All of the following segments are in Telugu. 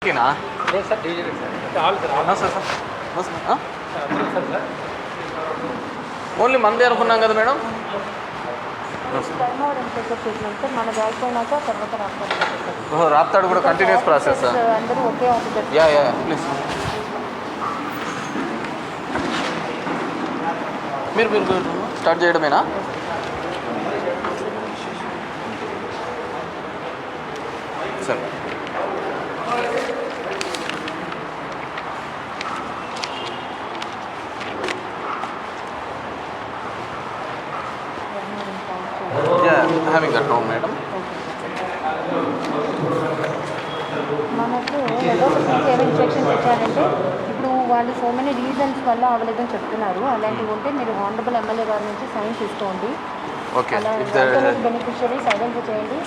ఓకేనా? లేదు sir, division sir. Sir only మందే అనుకున్నాం కదా మేడం. రాప్తాడు కూడా continuous process. Yeah yeah please మీరు స్టార్ట్ చేయడమేనా? సరే having that no madam. మనకు ఏమి ఇన్స్ట్రక్షన్స్ ఇచ్చారంటే ఇప్పుడు వాళ్ళు సో మెనీ రీజన్స్ వల్ల అవ్వలేదని చెప్తున్నారు. అలాంటివి ఉంటే మీరు హానరబుల్ ఎమ్మెల్యే గారి నుంచి సైన్ తీసుకోండి. అలా ఆల్టర్నేట్ బెనిఫిషరీస్ ఐడెంటిఫై చేయండి.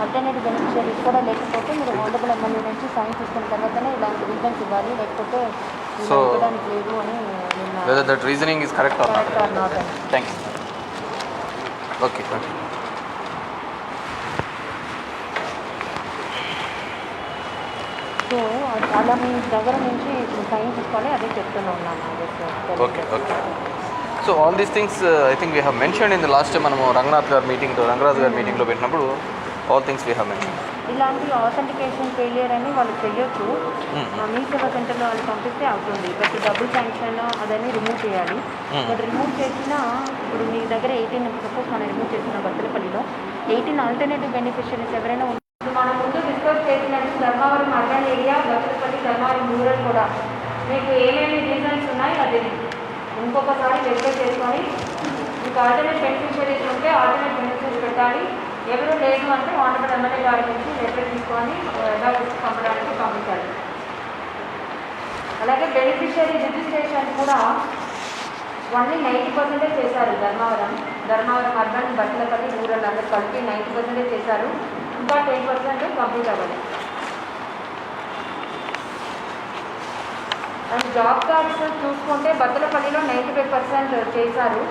ఆల్టర్నేట్ బెనిఫిషరీస్ కూడా లేకపోతే మీరు హానరబుల్ ఎమ్మెల్యే నుంచి సైన్ తీసుకున్న తర్వాతనే ఇలాంటి రీజన్స్ ఇవ్వాలి, లేకపోతే ఇవ్వడానికి లేదు అని. Whether that reasoning is correct or not. Thank you. Okay. So అలా మీ దగ్గర నుంచి సైన్ తీసుకోవాలి, అదే చెప్తూనే ఉన్నాను. Okay. So all these things I think we have mention in the last time మనము రంగరాజు గారి మీటింగ్లో పెట్టినప్పుడు all things we have mention. ఇలాంటి ఆథెంటికేషన్ ఫెయిలియర్ అని వాళ్ళు చేయొచ్చు. మీ సేవా సెంటర్లో వాళ్ళు పంపిస్తే అవుతుంది. బట్ డబుల్ శాంక్షన్ అదని రిమూవ్ చేయాలి. బట్ రిమూవ్ చేసిన ఇప్పుడు మీ దగ్గర 18 సపోజ్ మనం రిమూవ్ చేసిన బత్తలపల్లిలో 18 ఆల్టర్నేటివ్ బెనిఫిషరీస్ ఎవరైనా మనం ముందు డిస్కస్ చేసినట్టు Dharmavaram urban area, Bathalapalli, Dharmavaram rural కూడా మీకు ఏమేమి రీజన్స్ ఉన్నాయి అది ఇంకొకసారి వెరిఫై చేసుకొని మీకు ఆల్టర్నేట్ బెనిఫిషరీస్ ఉంటే ఆల్టర్నేట్ బెనిఫిషరీస్ పెట్టాలి. ఎవరు లేదు అంటే ఆనరబుల్ ఎమ్మెల్యే గారి నుంచి లెటర్ తీసుకొని పంపడానికి పంపించాలి. అలాగే బెనిఫిషరీ రిజిస్ట్రేషన్ కూడా ఓన్లీ 90% చేశారు. ధర్మవరం అర్బన్, బట్టలపల్లి, రూరల్ అందరూ కలిపి 90% చేశారు. ఇంకా 10% కంప్లీట్ అవ్వాలి. అండ్ జాబ్ కార్డ్స్ చూసుకుంటే బత్తలపల్లిలో 95% చేశారు.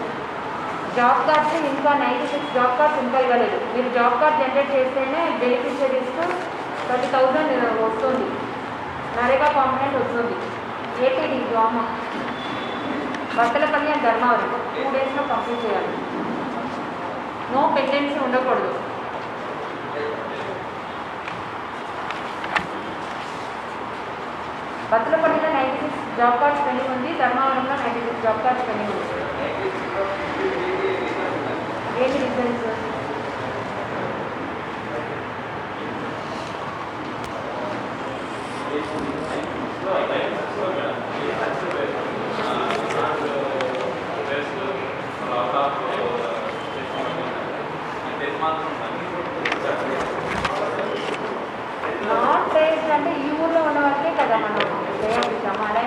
జాబ్ కార్డ్స్ ఇంకా 96 జాబ్ కార్డ్స్ ఇంకా ఇవ్వలేదు. మీరు జాబ్ కార్డ్ జనరేట్ చేస్తేనే బెనిఫిషరీస్కు 30,000 వస్తుంది, నరేగా కాంపోనెంట్ వస్తుంది. ఏపీడీ డ్రామా బత్తలపల్లి అండ్ ధర్మవరం 2 డేస్లో కంప్లీట్ చేయాలి. నో పెండెన్సీ ఉండకూడదు. బత్తలపల్లిలో 96 జాబ్ కార్డ్స్ పెండింగ్ ఉంది, ధర్మవరంలో 96 జాబ్ కార్డ్స్ పెండింగ్ ఉంది. ఏంటి రీజన్స్? నాట్ ట్రేస్డ్ అంటే ఈ ఊర్లో ఉన్న వాళ్ళకే కదా మనం చేయించాము. అలా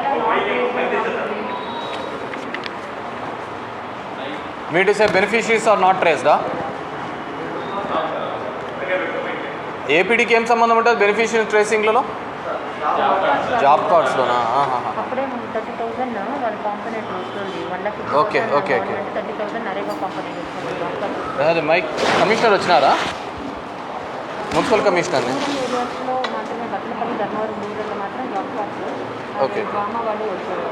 mean to say beneficiaries are not ట్రేస్డా? ఏపీడీకి ఏం సంబంధం ఉంటుంది బెనిఫిషరీ ట్రేసింగ్లలో? జాబ్ కార్డ్స్లోనా? అప్పుడే 30,000 వాళ్ళ కాంపోనెంట్ వస్తుంది. ఓకే 30,000 నరేగా కాంపోనెంట్ వస్తుంది. అదే మైక్ కమిషనర్ వచ్చినారా? మున్సిపల్ కమిషనర్ని ఏరియాస్లో మాత్రమే బట్టలపల్లి, ధర్మవరం రూరల్లో మాత్రం జాబ్ కార్డ్స్. ఓకే. డ్రామా వాళ్ళు వచ్చారు.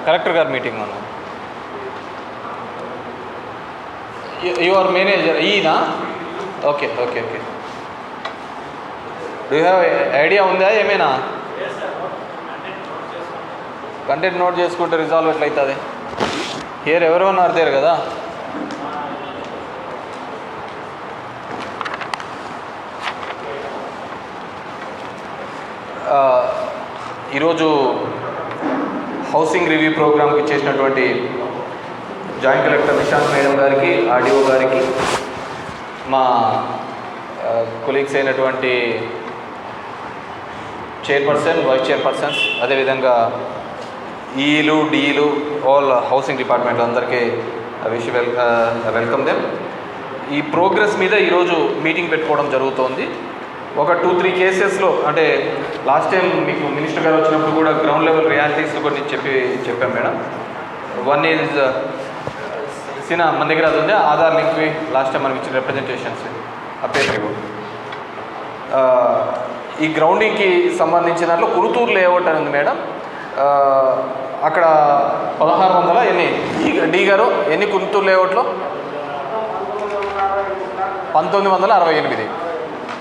కలెక్టర్ గారు మీటింగ్ ఉన్నా. యువర్ మేనేజర్ ఈనా? ఓకే. డూ హ్యావ్ ఐడియా ఉందా ఏమైనా? కంటెంట్ నోట్ చేసుకుంటే రిజాల్వ్ ఎట్లయితుంది? హియర్ ఎవరెవర్ ఆర్ దేర్ కదా. ఈరోజు హౌసింగ్ రివ్యూ ప్రోగ్రామ్కి చేసినటువంటి జాయింట్ కలెక్టర్ నిశాంత్ మేడం గారికి, ఆర్డీఓ గారికి, మా కొలీగ్స్ అయినటువంటి చైర్పర్సన్, వైస్ చైర్పర్సన్స్, అదేవిధంగా ఈలు, డీలు, ఆల్ హౌసింగ్ డిపార్ట్మెంట్ అందరికీ వెల్కమ్ దెమ్. ఈ ప్రోగ్రెస్ మీద ఈరోజు మీటింగ్ పెట్టుకోవడం జరుగుతోంది. ఒక 2-3 కేసెస్లో అంటే లాస్ట్ టైం మీకు మినిస్టర్ గారు వచ్చినప్పుడు కూడా గ్రౌండ్ లెవెల్ రియాలిటీస్ కొన్ని చెప్పాం మేడం. వన్ ఈజ్ సినా మన దగ్గర అది ఉంది, ఆధార్ లింక్వి లాస్ట్ టైం మనం ఇచ్చిన రిప్రజెంటేషన్స్ ఆ పేపర్ ఇవ్వండి. ఈ గ్రౌండింగ్కి సంబంధించిన దాంట్లో కురుతూరు లేఅవుట్ అని ఉంది మేడం. అక్కడ 1600 ఎన్ని డి గారు ఎన్ని కురుతూరు లేఅవుట్లో 1968.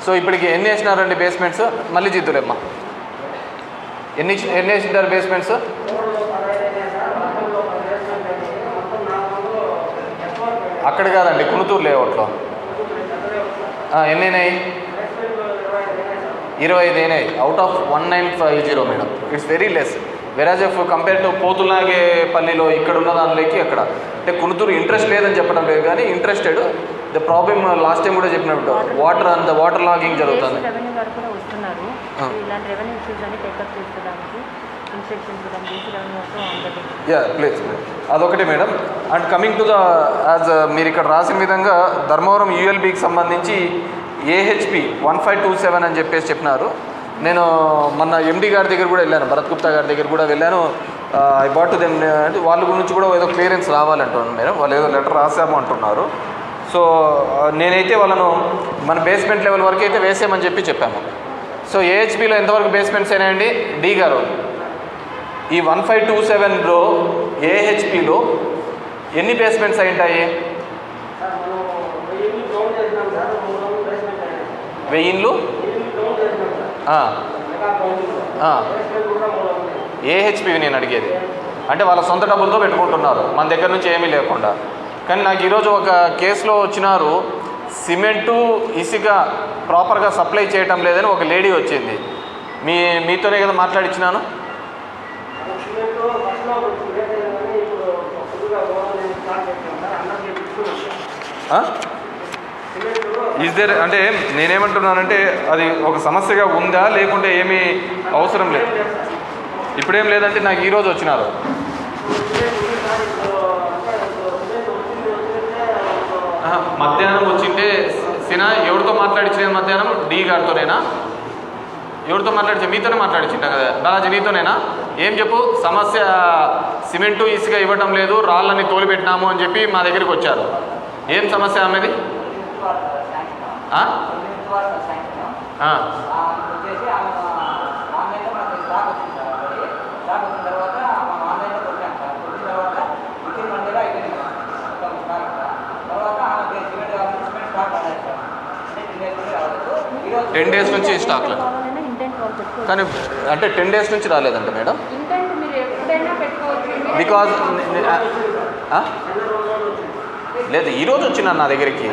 సో ఇప్పటికి ఎన్ని వేసినారండి బేస్మెంట్స్? మళ్ళీ జిద్దులేమ్మా, ఎన్ని వేసినారు బేస్మెంట్స్? అక్కడ కాదండి, కునుతూరు లేఅవుట్లో ఎన్ని అయినాయి? 25 అయినాయి out of 1950 madam. It's very less. వెరాజ్ ఎఫ్ కంపేర్ టు పోతులాగేపల్లిలో ఇక్కడ ఉన్న దానిలోకి అక్కడ అంటే కునుతూరు ఇంట్రెస్ట్ లేదని చెప్పడం లేదు, కానీ interested. The problem last time కూడా చెప్పినట్టు వాటర్ లాగింగ్ జరుగుతుంది. రెవెన్యూ వారు కూడా వస్తున్నారు, ఇలాంటి రెవెన్యూ ఇష్యూస్ అన్ని టేకప్ చేసుకోవడానికి ఇన్స్ట్రక్షన్స్ కూడా బీసీ రెవెన్యూ యా ప్లీజ్ అదొకటి madam. And coming to the as మీరు ఇక్కడ రాసిన విధంగా ధర్మవరం యూఎల్బీకి సంబంధించి ఏహెచ్పి 1527 అని చెప్పినారు. నేను మొన్న ఎండి గారి దగ్గర కూడా వెళ్ళాను, భరత్ గుప్తా గారి దగ్గర కూడా వెళ్ళాను. ఐ బాట్ దెమ్ అంటే వాళ్ళ గురించి కూడా ఏదో క్లియరెన్స్ రావాలంటున్నాను మేడం. వాళ్ళు ఏదో లెటర్ రాసాము అంటున్నారు. సో నేనైతే వాళ్ళను మన బేస్మెంట్ లెవెల్ వరకు అయితే వేసామని చెప్పాము. సో ఏహెచ్పిలో ఎంతవరకు బేస్మెంట్స్ అయినాయండి డి గారు? ఈ 1527లో ఏహెచ్పిలో ఎన్ని బేస్మెంట్స్ అయి ఉంటాయి? 1000 ఏహెచ్పివి నేను అడిగేది. అంటే వాళ్ళ సొంత డబ్బులతో పెట్టుకుంటున్నారు, మన దగ్గర నుంచి ఏమీ లేకుండా. కానీ నాకు ఈరోజు ఒక కేసులో వచ్చినారు, సిమెంటు ఇసుక ప్రాపర్గా సప్లై చేయటం లేదని ఒక లేడీ వచ్చింది. మీతోనే కదా మాట్లాడించినాను. ఈజ్ దేర్ అంటే నేనేమంటున్నానంటే అది ఒక సమస్యగా ఉందా లేకుంటే ఏమీ అవసరం లేదు, ఇప్పుడేం లేదంటే నాకు ఈరోజు వచ్చినారు. మధ్యాహ్నం వచ్చింటే సినా ఎవరితో మాట్లాడించిన మధ్యాహ్నం? డి గారితోనేనా? ఎవరితో మాట్లాడించా? మీతోనే మాట్లాడించింటా కదా బాలాజీ, నీతోనేనా? ఏం చెప్పు సమస్య? సిమెంటు ఇసుక ఇవ్వటం లేదు, రాళ్ళని తోలిపెట్టినాము అని చెప్పి మా దగ్గరికి వచ్చారు. ఏం సమస్య ఆమెది? టెన్ డేస్ నుంచి స్టాక్లో, కానీ అంటే 10 డేస్ నుంచి రాలేదంట మేడం. బికాజ్ లేదు ఈరోజు వచ్చినా నా దగ్గరికి.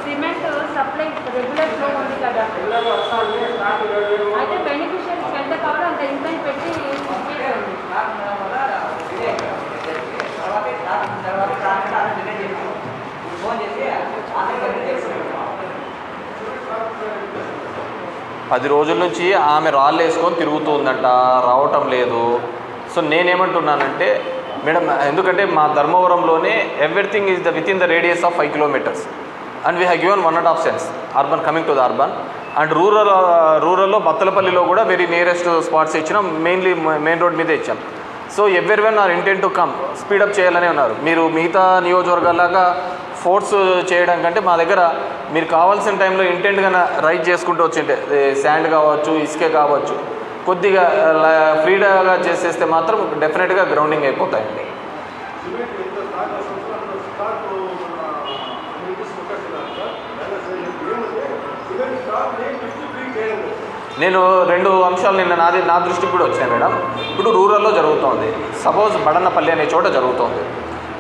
సిమెంట్ సప్లై రెగ్యులర్ ఫ్లో ఉంది కదా, అయితే బెనిఫిషియరీస్ ఎంత కావాలో అంత ఇంపెంట్ పెట్టి పది రోజుల నుంచి ఆమె రాళ్ళు వేసుకొని తిరుగుతుందంట, రావటం లేదు. సో నేనేమంటున్నానంటే మేడం, ఎందుకంటే మా ధర్మవరంలోనే everything is within the radius of 5 kilometers and we have given 1.5 cents urban coming to the urban and రూరల్లో బత్తలపల్లిలో కూడా వెరీ నియరెస్ట్ స్పాట్స్ ఇచ్చినాం, మెయిన్లీ మెయిన్ రోడ్ మీదే ఇచ్చాం. So everyone are intent to come, speed up చేయాలనే ఉన్నారు. మీరు మిగతా నియోజకవర్గాలాగా ఫోర్స్ చేయడం కంటే మా దగ్గర మీరు కావాల్సిన టైంలో ఇంటెంట్గా రైజ్ చేసుకుంటూ వచ్చింటే శాండ్ కావచ్చు, ఇసుకే కావచ్చు, కొద్దిగా ఫ్రీగా చేసేస్తే మాత్రం డెఫినెట్గా గ్రౌండింగ్ అయిపోతాయండి. నేను 2 అంశాలు నిన్న నా దృష్టికి కూడా వచ్చినాయి మేడం. ఇప్పుడు రూరల్లో జరుగుతోంది, సపోజ్ బడన్నపల్లి అనే చోట జరుగుతోంది.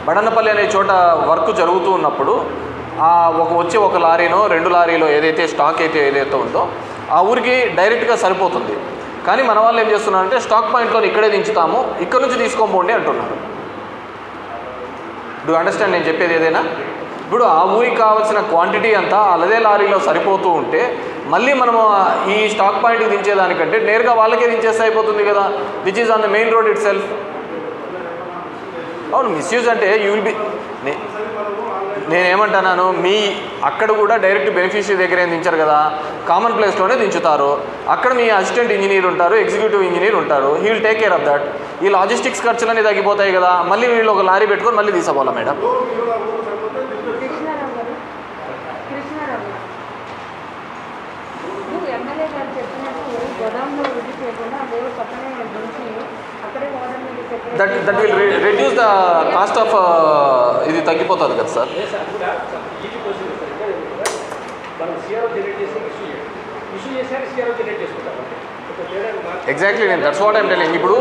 బడన్నపల్లి అనే చోట వర్క్ జరుగుతూ ఉన్నప్పుడు వచ్చే ఒక లారీనో 2 లారీలో ఏదైతే స్టాక్ ఏదైతే ఉందో ఆ ఊరికి డైరెక్ట్గా సరిపోతుంది. కానీ మన వాళ్ళు ఏం చేస్తున్నారంటే స్టాక్ పాయింట్లో ఇక్కడే దించుతాము, ఇక్కడ నుంచి తీసుకోపోండి అంటున్నారు. డూ అండర్స్టాండ్ నేను చెప్పేది ఏదైనా? ఇప్పుడు ఆ ఊరికి కావాల్సిన క్వాంటిటీ అంతా అదే లారీలో సరిపోతూ ఉంటే మళ్ళీ మనము ఈ స్టాక్ పాయింట్కి దించేదానికంటే నేరుగా వాళ్ళకే దించేస్తే అయిపోతుంది కదా, which is on the main road it self. అవును, మిస్యూజ్ అంటే యూ విల్ బి, నేనేమంటున్నాను, మీ అక్కడ కూడా డైరెక్ట్ బెనిఫిషియరీ దగ్గర ఏం దించారు కదా, కామన్ ప్లేస్లోనే దించుతారు. అక్కడ మీ అసిస్టెంట్ ఇంజనీర్ ఉంటారు, ఎగ్జిక్యూటివ్ ఇంజనీర్ ఉంటారు, he will take care of that. ఈ లాజిస్టిక్స్ ఖర్చులన్నీ తగ్గిపోతాయి కదా, మళ్ళీ వీళ్ళు ఒక లారీ పెట్టుకొని మళ్ళీ తీసుకోవాలా మేడం? కృష్ణారావు గారు, నువ్వు ఎమ్మెల్యే గారు చెప్పినట్టు గోదాంలో వృద్ధి చేయకుండా అదే పక్కనే నుంచి అక్కడే వాటర్ మీద that will reduce the cost of ఇది తగ్గిపోతుంది కదా సార్. ఎగ్జాక్ట్లీ, నేను దట్స్ వాట్ ఐమ్ టెల్లింగ్. ఇప్పుడు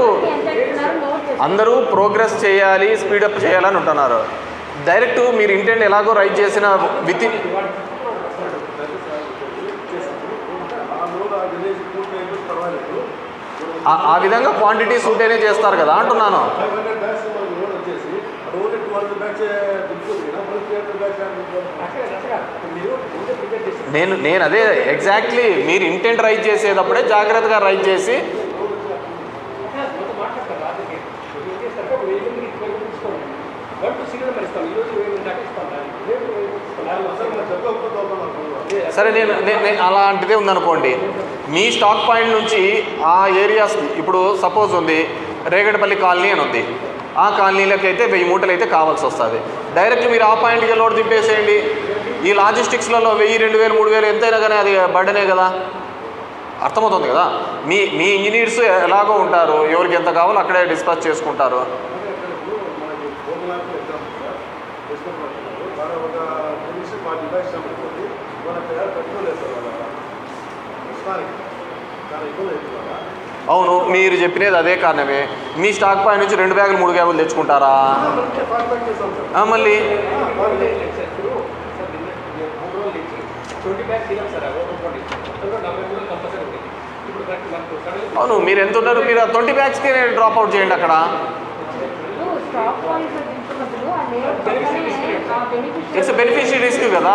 అందరూ ప్రోగ్రెస్ చేయాలి, స్పీడప్ చేయాలని ఉంటున్నారు. డైరెక్ట్ మీరు ఇంటెంట్ ఎలాగో రైట్ చేసిన విత్ ఇన్ ఆ విధంగా క్వాంటిటీస్ ఉంటేనే చేస్తారు కదా అంటున్నాను. నేను అదే ఎగ్జాక్ట్లీ, మీరు ఇంటెంట్ రైట్ చేసేటప్పుడే జాగ్రత్తగా రైట్ చేసి సరే. నేను అలాంటిదే ఉందనుకోండి, మీ స్టాక్ పాయింట్ నుంచి ఆ ఏరియాస్కి ఇప్పుడు సపోజ్ ఉంది రేగడపల్లి కాలనీ అని ఉంది, ఆ కాలనీలకి అయితే 1000 మూటలు అయితే కావాల్సి వస్తుంది. డైరెక్ట్ మీరు ఆ పాయింట్కి లోడ్ దింపేసేయండి. ఈ లాజిస్టిక్స్లలో 1000, 2000, 3000 ఎంతైనా కానీ అది బర్డనే కదా. అర్థమవుతుంది కదా. మీ ఇంజనీర్స్ ఎలాగో ఉంటారు, ఎవరికి ఎంత కావాలో అక్కడే డిస్పాచ్ చేసుకుంటారు. అవును, మీరు చెప్పినది అదే కారణమే. మీ స్టాక్ పాయింట్ నుంచి 2 బ్యాగులు 3 బ్యాగులు తెచ్చుకుంటారా మళ్ళీ? అవును, మీరు ఎంత ఉన్నారు, మీరు 20 బ్యాగ్స్కి డ్రాప్ అవుట్ చేయండి అక్కడ. ఇట్స్ బెనిఫిషియరీ రిస్క్ కదా.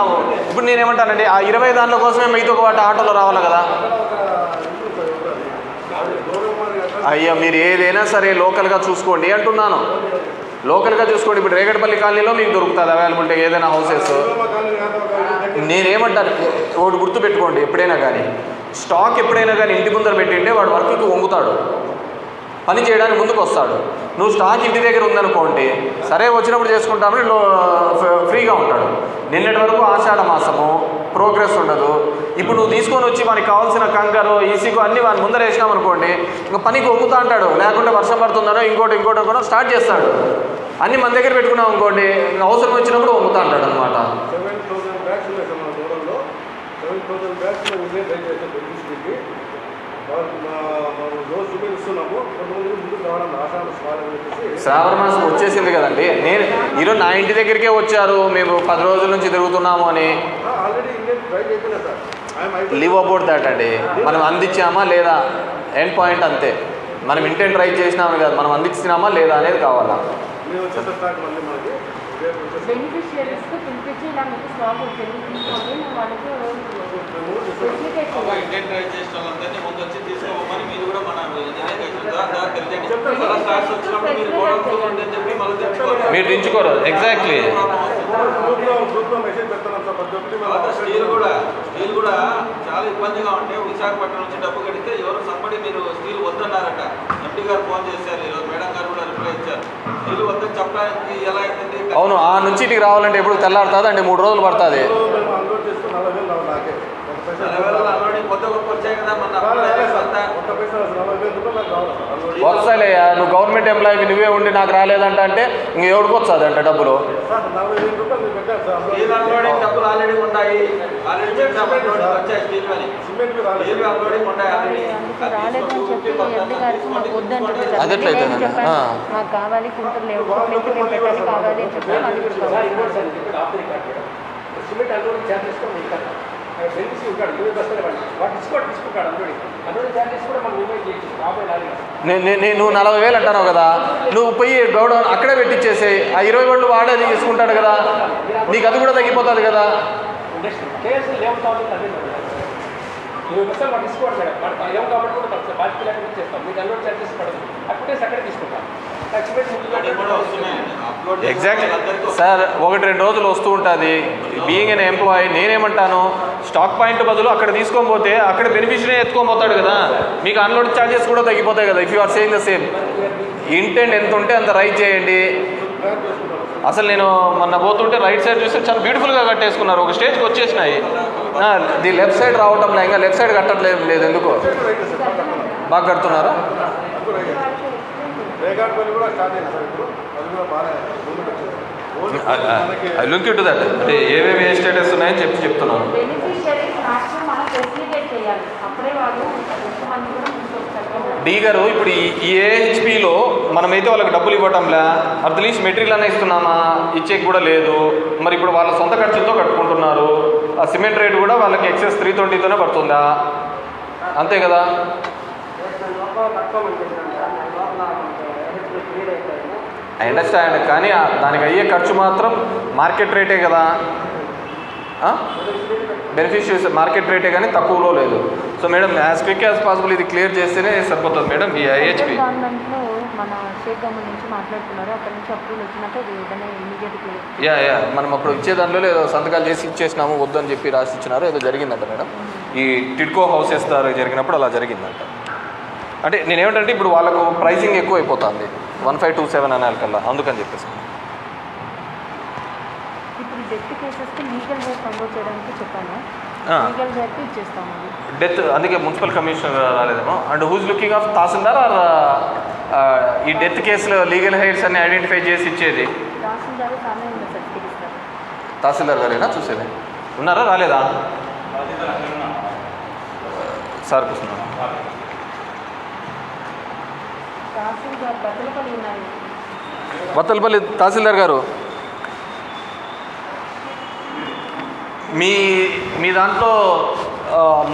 ఇప్పుడు నేనేమంటానండి, ఆ 20 దానిలో కోసమే మిగతా ఒక వాటి ఆటోలో రావాలి కదా. అయ్యా, మీరు ఏదైనా సరే లోకల్గా చూసుకోండి అంటున్నాను. లోకల్గా చూసుకోండి. ఇప్పుడు రేగడపల్లి కాలనీలో మీకు దొరుకుతుంది అవైలబిలిటీ ఏదైనా హౌసెస్. నేనేమంటాను, ఒకటి గుర్తుపెట్టుకోండి, ఎప్పుడైనా కానీ స్టాక్ ఎప్పుడైనా కానీ ఇంటి ముందర పెట్టింటే వాడు వర్క్కి వంగుతాడు, పని చేయడానికి ముందుకు వస్తాడు. నువ్వు స్టాక్ ఇంటి దగ్గర ఉందనుకోండి, సరే వచ్చినప్పుడు చేసుకుంటామని ఫ్రీగా ఉంటాడు. నిన్నటి వరకు ఆషాఢ మాసము, ప్రోగ్రెస్ ఉండదు. ఇప్పుడు నువ్వు తీసుకొని వచ్చి మనకి కావాల్సిన కంకరు, ఈసీకు అన్నీ వాని ముందర వేసినాం అనుకోండి, ఇంకా పనికి వంగుతా అంటాడు. లేకుంటే వర్షం పడుతుందనో ఇంకోటి కూడా స్టార్ట్ చేస్తాడు. అన్నీ మన దగ్గర పెట్టుకున్నాం అనుకోండి, ఇంకా అవసరం వచ్చినప్పుడు వంగుతా అంటాడు అనమాట. శ్రావణ మాసం వచ్చేసింది కదండి. నేను ఈరోజు నా ఇంటి దగ్గరికే వచ్చారు, మేము 10 రోజుల నుంచి తిరుగుతున్నాము అని. లివ్ అబౌట్ దాట్ అండి. మనం అందించామా లేదా ఎండ్ పాయింట్ అంతే. మనం ఇంటెంట్ ట్రై చేసినాము కదా, మనం అందించినామా లేదా అనేది కావాలా. బెనిఫిషియరీస్కి పిలిపించి ఇలా మీకు స్టాక్ తీసుకోండి, మేము వాళ్ళకి మీరు దించుకోరు. ఎగ్జాక్ట్లీ, స్టీల్ కూడా చాలా ఇబ్బందిగా ఉంటే విశాఖపట్నం నుంచి డబ్బు కడితే ఎవరు సంబడి మీరు స్టీల్ వద్దన్నారట. ఎంపీ గారు ఫోన్ చేశారు, ఈరోజు మేడం గారు కూడా రిప్లై ఇచ్చారు. స్టీల్ వద్దని చెప్పడానికి ఎలా అవుతుంది? అవును, ఆ నుంచి ఇటుకి రావాలంటే ఎప్పుడు తెల్లారుతుంది అండి, 3 రోజులు పడుతుంది. వస్తాయిలేయా, నువ్వు గవర్నమెంట్ ఎంప్లాయీకి నువ్వే ఉండి నాకు రాలేదంట అంటే ఇంక ఎవరికి వస్తుంది అంట డబ్బులు. అదెట్లయితే మాకు కావాలి, కుంటలు లేవు, కావాలి అని చెప్పి నువ్వు 40,000 అంటున్నావు కదా, నువ్వు పోయి గౌడ అక్కడే పెట్టించేసే, ఆ 20 బండ్లు వాడే తీసుకుంటాడు కదా, నీకు అది కూడా తగ్గిపోతుంది కదా. ఎగ్జాక్ట్లీ సార్, 1-2 రోజులు వస్తూ ఉంటుంది. బీయింగ్ ఎన్ ఎంప్లాయీ నేనేమంటాను, స్టాక్ పాయింట్ బదులు అక్కడ తీసుకొని పోతే అక్కడ బెనిఫిషియరీ ఎత్తుకొని పోతాడు కదా, మీకు అన్లోడ్ ఛార్జెస్ కూడా తగ్గిపోతాయి కదా. If you are saying the same, intent ఎంత ఉంటే అంత రైట్ చేయండి. అసలు నేను మొన్న పోతుంటే రైట్ సైడ్ చూస్తే చాలా బ్యూటిఫుల్గా కట్టేసుకున్నారు. ఒక స్టేజ్కి వచ్చేసినాయి. ది లెఫ్ట్ సైడ్ రావటం ఇంకా లెఫ్ట్ సైడ్ కట్టట్లేదు లేదు ఎందుకో. బాగా కడుతున్నారా? I look to that. అంటే ఏవేవి స్టేటస్ ఉన్నాయని చెప్తున్నాను. డి గారు ఇప్పుడు ఈ ఏహెచ్పిలో మనమైతే వాళ్ళకి డబ్బులు ఇవ్వటంలే, అట్లీస్ట్ మెటీరియల్ అనే ఇస్తున్నామా, ఇచ్చేకి కూడా లేదు. మరి ఇప్పుడు వాళ్ళ సొంత ఖర్చులతో కట్టుకుంటున్నారు. ఆ సిమెంట్ రేట్ కూడా వాళ్ళకి ఎక్సెస్ 320తోనే పడుతుందా? అంతే కదా. I understand. కానీ దానికి అయ్యే ఖర్చు మాత్రం మార్కెట్ రేటే కదా. బెనిఫిషియరీస్ మార్కెట్ రేటే కానీ తక్కువలో లేదు. So madam as quick as possible ఇది క్లియర్ చేస్తేనే సరిపోతుంది మేడం. ఈ ఐహెచ్పి గవర్నమెంట్లో మన స్టేట్ గవర్నమెంట్ నుంచి మాట్లాడుతున్నారు. అక్కడ నుంచి అప్రూవల్ వచ్చినాక ఏదైనా ఇమీడియట్ క్లియర్. యా మనం అప్పుడు ఇచ్చే దాంట్లో ఏదో సంతకాలు చేసి ఇచ్చేసినాము వద్దు అని చెప్పి రాసి ఇచ్చినారు. ఏదో జరిగిందంట మేడం. ఈ టిడ్కో హౌసెస్ ద్వారా జరిగినప్పుడు అలా జరిగిందంట. అంటే నేనేమిటంటే ఇప్పుడు వాళ్ళకు ప్రైసింగ్ ఎక్కువ అయిపోతుంది 1527 అనాలికల్లా, అందుకని చెప్పేసి. ఇప్పుడు డెత్ కేసెస్కి లీగల్ రేట్ కన్వర్ట్ చేయడానికి చెప్పాను. లీగల్ రేట్ ఇచ్చేస్తాము. డెత్ అందుకే మున్సిపల్ కమిషనర్ రాలేదేమో. And who's looking of tahsildar or ఈ డెత్ కేసులో లీగల్ హెయిర్స్ అన్ని ఐడెంటిఫై చేసి ఇచ్చేది? తహసీల్దార్ సామే ఉంది సర్టిఫికేట్ ఇస్తారు. తహసీల్దార్ గారేనా చూసేది? ఉన్నారా రాలేదా? సార్ కూర్చున్నాను. తహసీల్దార్ బతులపల్లి ఉన్నాయి. బత్తలపల్లి తహసీల్దార్ గారు, మీ దాంట్లో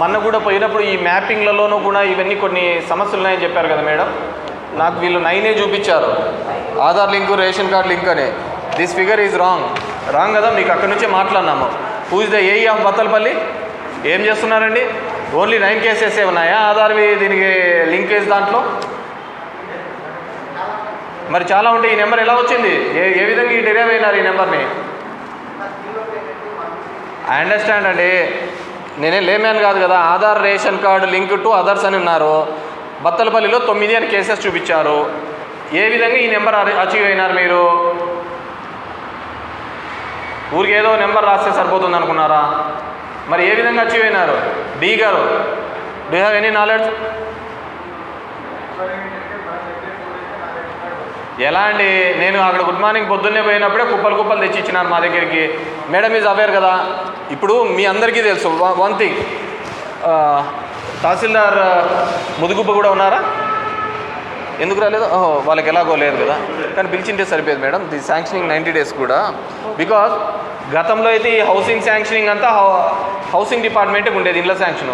మొన్న కూడా పోయినప్పుడు ఈ మ్యాపింగ్లలోనూ కూడా ఇవన్నీ కొన్ని సమస్యలు ఉన్నాయని చెప్పారు కదా మేడం. నాకు వీళ్ళు 9 చూపించారు, Aadhaar link ration card link అని. దిస్ ఫిగర్ ఈజ్ రాంగ్ కదా. మీకు అక్కడి నుంచే మాట్లాడినాము. Who is the AE of Battalapalli? ఏం చేస్తున్నారండి? ఓన్లీ 9 కేసెస్ ఉన్నాయా ఆధార్వి దీనికి లింకేజ్ దాంట్లో? మరి చాలా ఉంటే ఈ నెంబర్ ఎలా వచ్చింది? ఏ విధంగా ఈ డెరైవ్ అయినారు ఈ నెంబర్ని? ఐ అండర్స్టాండ్ అండి, నేనే లేమ్యాన్ కాదు కదా. Aadhaar ration card link to others అని ఉన్నారు. బత్తలపల్లిలో 9 అని కేసెస్ చూపించారు. ఏ విధంగా ఈ నెంబర్ అచీవ్ అయినారు మీరు? ఊరికి ఏదో నెంబర్ రాస్తే సరిపోతుంది అనుకున్నారా? మరి ఏ విధంగా అచీవ్ అయినారు? డి గారు, డూ హ్యావ్ ఎనీ నాలెడ్జ్? ఎలా అండి? నేను అక్కడ గుడ్ మార్నింగ్ పొద్దున్నే పోయినప్పుడే కుప్పలు తెచ్చి ఇచ్చినారు మా దగ్గరికి. మేడం ఈజ్ అవేర్ కదా. ఇప్పుడు మీ అందరికీ తెలుసు వన్ థింగ్, తహసీల్దార్ ముదుగుబ్బ కూడా ఉన్నారా? ఎందుకు రాలేదు? ఓహో, వాళ్ళకి ఎలాగో లేదు కదా. కానీ పిలిచింటే సరిపోయేది మేడం. ది శాంక్షనింగ్ 90 days కూడా. బికాజ్ గతంలో అయితే ఈ హౌసింగ్ శాంక్షనింగ్ అంతా హౌసింగ్ డిపార్ట్మెంట్కి ఉండేది, ఇండ్ల sanction.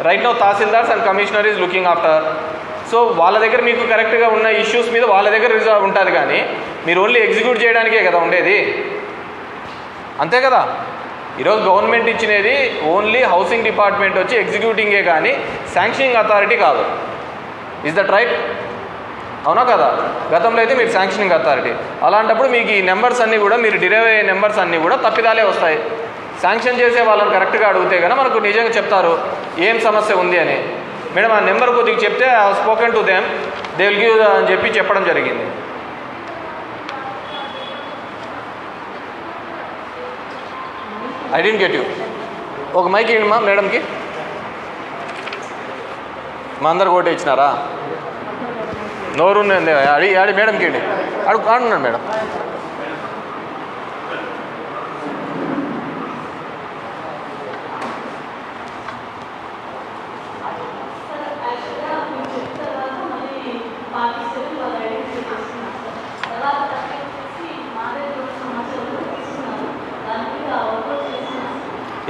Right now tahsildars and commissioner is looking after. So వాళ్ళ దగ్గర మీకు కరెక్ట్గా ఉన్న ఇష్యూస్ మీద వాళ్ళ దగ్గర రిజాల్వ్ ఉంటుంది. కానీ మీరు ఓన్లీ ఎగ్జిక్యూట్ చేయడానికే కదా ఉండేది, అంతే కదా. ఈరోజు గవర్నమెంట్ ఇచ్చినది ఓన్లీ హౌసింగ్ డిపార్ట్మెంట్ వచ్చి ఎగ్జిక్యూటింగే కానీ శాంక్షనింగ్ అథారిటీ కాదు. Is that right? అవునా కదా? గతంలో అయితే మీరు శాంక్షనింగ్ అథారిటీ. అలాంటప్పుడు మీకు ఈ నెంబర్స్ అన్నీ కూడా, మీరు డిరైవ్ అయ్యే నెంబర్స్ అన్నీ కూడా తప్పిదాలే వస్తాయి. శాంక్షన్ చేసే వాళ్ళని కరెక్ట్గా అడిగితే కనుక మనకు నిజంగా చెప్తారు ఏం సమస్య ఉంది అని. మేడం ఆ నెంబర్ కొద్దిగా చెప్తే I have spoken to them, they will give అని చెప్పి చెప్పడం జరిగింది. I didn't get you. ఒక మైక్ ఇవ్వండి మా మేడంకి. మా అందరికి ఓటే ఇచ్చినారా? నోరు అడి మేడంకి ఇవ్వండి. అడుగున్నాను madam.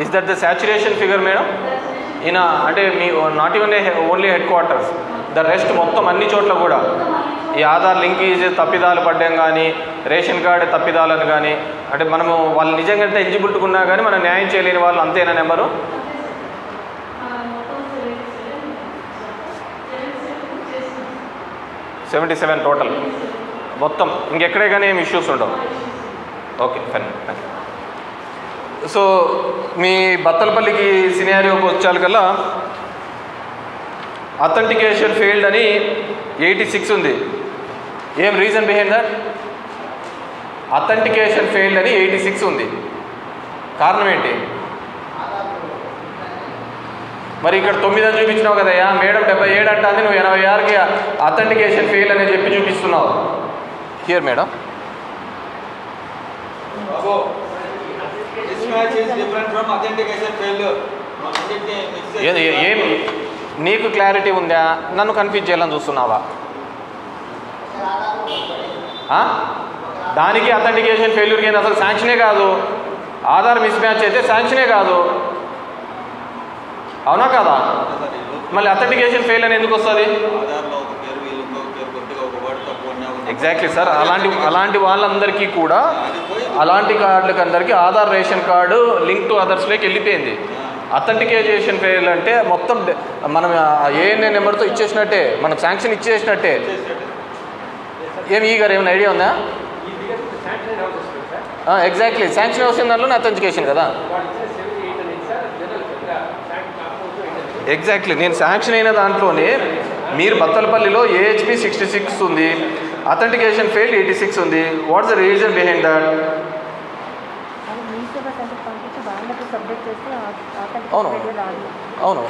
Is that the saturation figure madam? ఈయన అంటే మీ not even only headquarters, the rest మొత్తం అన్ని చోట్ల కూడా ఈ ఆధార్ లింకేజ్ తప్పిదాలు పడ్డం కానీ, రేషన్ కార్డు తప్పిదాలను కానీ, అంటే మనము వాళ్ళు నిజంగా ఎలిజిబిలిటీ ఉన్నా కానీ మనం న్యాయం చేయలేని వాళ్ళు అంతేనా నెంబరు? 77 టోటల్ మొత్తం. ఇంకెక్కడే కానీ ఏమి ఇష్యూస్ ఉండవు. Okay fine. సో మీ బత్తలపల్లికి సినారియోకి వచ్చాకల్లా అథెంటికేషన్ ఫెయిల్డ్ అని 86 ఉంది. ఏం reason behind that? Authentication failed అని 86 ఉంది. కారణం ఏంటి? మరి ఇక్కడ 9 అని చూపించినావు కదయ్యా, మేడం 77 అంటుంది, నువ్వు 86కి అథెంటికేషన్ ఫెయిల్ అని చెప్పి చూపిస్తున్నావు. హియర్ మేడం, ఏం నీకు క్లారిటీ ఉందా? నన్ను కన్ఫ్యూజ్ చేయాలని చూస్తున్నావా? దానికి అథెంటికేషన్ ఫెయిల్యూర్కి అసలు శాంక్షనే కాదు. ఆధార్ మిస్ మ్యాచ్ అయితే శాంక్షనే కాదు, అవునా కాదా? మళ్ళీ అథెంటికేషన్ ఫెయిల్ అని ఎందుకు వస్తుంది? Exactly sir. అలాంటి వాళ్ళందరికీ కూడా, అలాంటి కార్డులకి అందరికీ Aadhaar ration card link to అదర్స్లోకి వెళ్ళిపోయింది. అథెంటికేషన్ ఫెయిల్ అంటే మొత్తం మనం ఏఎన్ఏ నెంబర్తో ఇచ్చేసినట్టే, మనం శాంక్షన్ ఇచ్చేసినట్టే. ఏమి ఈ గారు ఏమైనా ఐడియా ఉందా? ఎగ్జాక్ట్లీ, శాంక్షన్ వచ్చిన దాంట్లో అథెంటికేషన్ కదా. ఎగ్జాక్ట్లీ, నేను శాంక్షన్ అయిన దాంట్లోనే మీరు బత్తలపల్లిలో ఏహెచ్పి 66 ఉంది, అథెంటికేషన్ ఫెయిల్ 86 ఉంది. Watts the reason behind that? అవును అవును.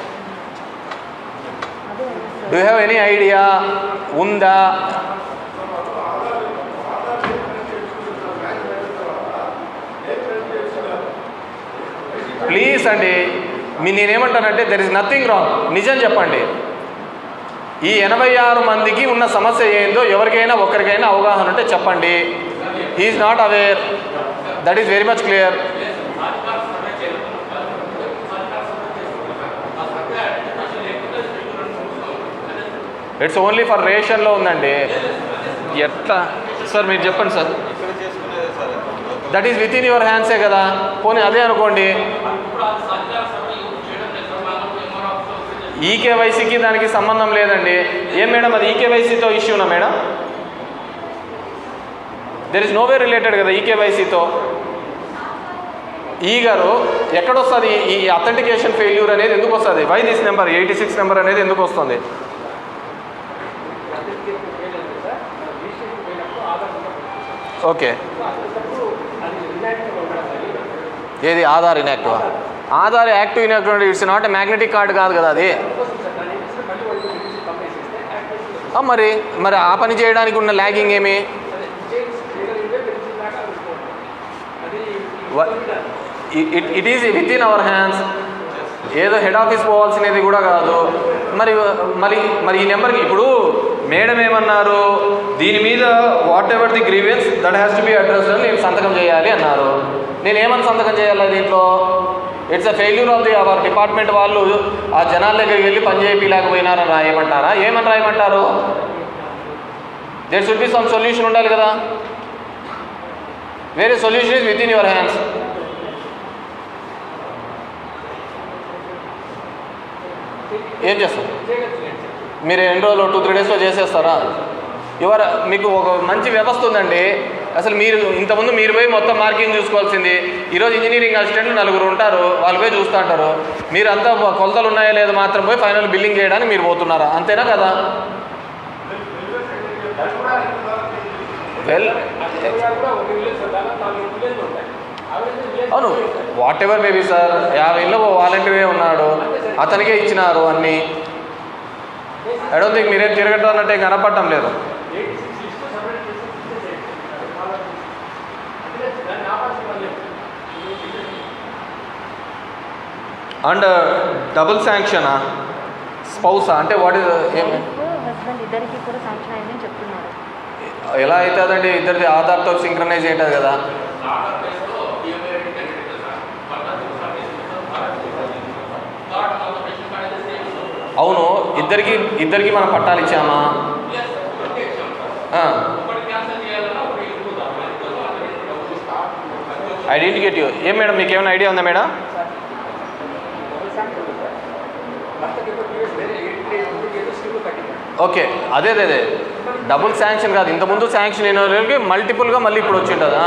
డూ హ్యావ్ ఎనీ ఐడియా ఉందా? ప్లీజ్ అండి, నేనేమంటానంటే దెర్ ఇస్ నథింగ్ రాంగ్. నిజం చెప్పండి. ఈ 86 మందికి ఉన్న సమస్య ఏందో ఎవరికైనా ఒక్కరికైనా అవగాహన ఉంటే చెప్పండి. He's not aware, that is very much clear. It's only for రేషన్లో ఉందండి. ఎట్లా సార్ మీరు చెప్పండి sir. That is within your హ్యాండ్సే కదా. పోనీ అదే అనుకోండి, ఈకేవైసీకి దానికి సంబంధం లేదండి. ఏం మేడం అది ఈకేవైసీతో ఇష్యూనా మేడం? దెర్ ఇస్ నోవే రిలేటెడ్ కదా ఈకేవైసీతో. ఈ గారు ఎక్కడొస్తుంది ఈ అథెంటికేషన్ ఫెయిల్యూర్ అనేది? ఎందుకు వస్తుంది? వై దిస్ నెంబర్ 86 నెంబర్ అనేది ఎందుకు వస్తుంది? ఓకే, ఏది ఆధార్ ఇన్యాక్టివా? Aadhaar active inactive it's not a magnetic card కాదు కదా అది. మరి మరి ఆ పని చేయడానికి ఉన్న ల్యాగింగ్ ఏమి? It is with in our hands. ఏదో హెడ్ ఆఫీస్ పోవాల్సినది కూడా కాదు. మరి మరి మరి ఈ నెంబర్కి ఇప్పుడు మేడం ఏమన్నారు? దీని మీద what ever the grievance that has to be address అని నేను సంతకం చేయాలి అన్నారు. నేను ఏమని సంతకం చేయాలి దీంట్లో? It's a failure of the our department. వాళ్ళు ఆ జనాల దగ్గరికి వెళ్ళి పని చేయలేకపోయినారని రాయమంటారా? ఏమని రాయమంటారు? There should be some solution ఉండాలి కదా. వేరే solution is within your hands. ఏం చేస్తారు మీరు? ఎన్ని రోజులు 2-3 డేస్లో చేసేస్తారా? మీకు ఒక మంచి వ్యవస్థ ఉందండి. అసలు మీరు ఇంతకుముందు మీరు పోయి మొత్తం మార్కింగ్ చూసుకోవాల్సింది. ఈరోజు ఇంజనీరింగ్ అసిస్టెంట్లు 4 ఉంటారు, వాళ్ళు పోయి చూస్తూ ఉంటారు. మీరు అంతా కొలతలు ఉన్నాయా లేదా మాత్రం పోయి ఫైనల్ బిల్లింగ్ చేయడానికి మీరు పోతున్నారా? అంతేనా కదా? వెల్ అవును, వాట్ ఎవర్ మేబీ సార్. 50 ఇళ్ళు వాలంటీరే ఉన్నాడు, అతనికే ఇచ్చినారు అన్నీ. ఐ డోంట్ థింక్ మీరేం తిరగటం అన్నట్టే కనపడటం లేదు. అండ్ డబుల్ శాంక్షనా స్పౌసా అంటే వాట్ ఇస్? ఇద్దరికి కూడా శాంక్షన్ అయిందని చెప్తున్నారు. ఎలా అవుతుందండి? ఇద్దరిది ఆధార్తో సింక్రనైజ్ అవుతుంది కదా. అవును, ఇద్దరికి మనం పట్టాలు ఇచ్చామా? I didn't get you. ఏం మేడం మీకు ఏమైనా ఐడియా ఉందా మేడం? ఓకే, అదే డబుల్ శాంక్షన్ కాదు. ఇంతకుముందు శాంక్షన్ అయిన వాళ్ళకి మల్టిపుల్గా మళ్ళీ ఇప్పుడు వచ్చి ఉంటుందా?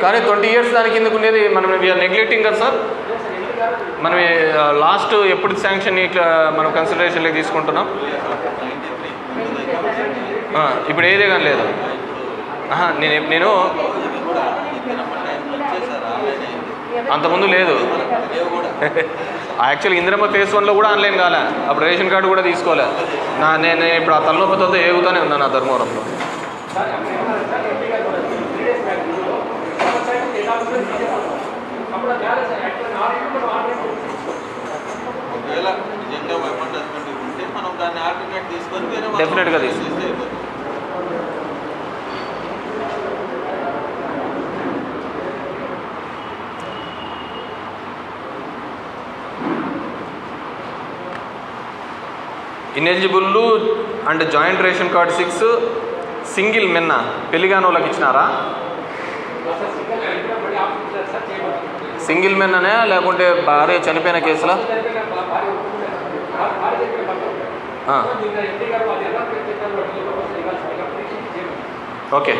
కానీ 20 years దానికి ఎందుకు ఉండేది? మనం వీఆర్ నెగ్లెక్టింగ్ కదా సార్. మనం లాస్ట్ ఎప్పుడు శాంక్షన్ ఇట్లా మనం కన్సిడరేషన్లోకి తీసుకుంటున్నాం? ఇప్పుడు ఏదే కానీ లేదు. నేను అంతకుముందు లేదు. యాక్చువల్లీ ఇందిరమ్మ ఫేస్ 1లో కూడా ఆన్లైన్ కాలే, అప్పుడు రేషన్ కార్డు కూడా తీసుకోలే. నేను ఇప్పుడు ఆ తలనొప్పితో ఏగుతానే ఉన్నాను ఆ ధర్మవరంలో. డెఫినెట్గా తీసుకుంటాం. Ineligible and joint ration card 6 single మెన్న పెళ్లిగాని వాళ్ళకి ఇచ్చినారా? సింగిల్ మెన్ననే లేకుంటే భార్య చనిపోయిన కేసులా? ఓకే,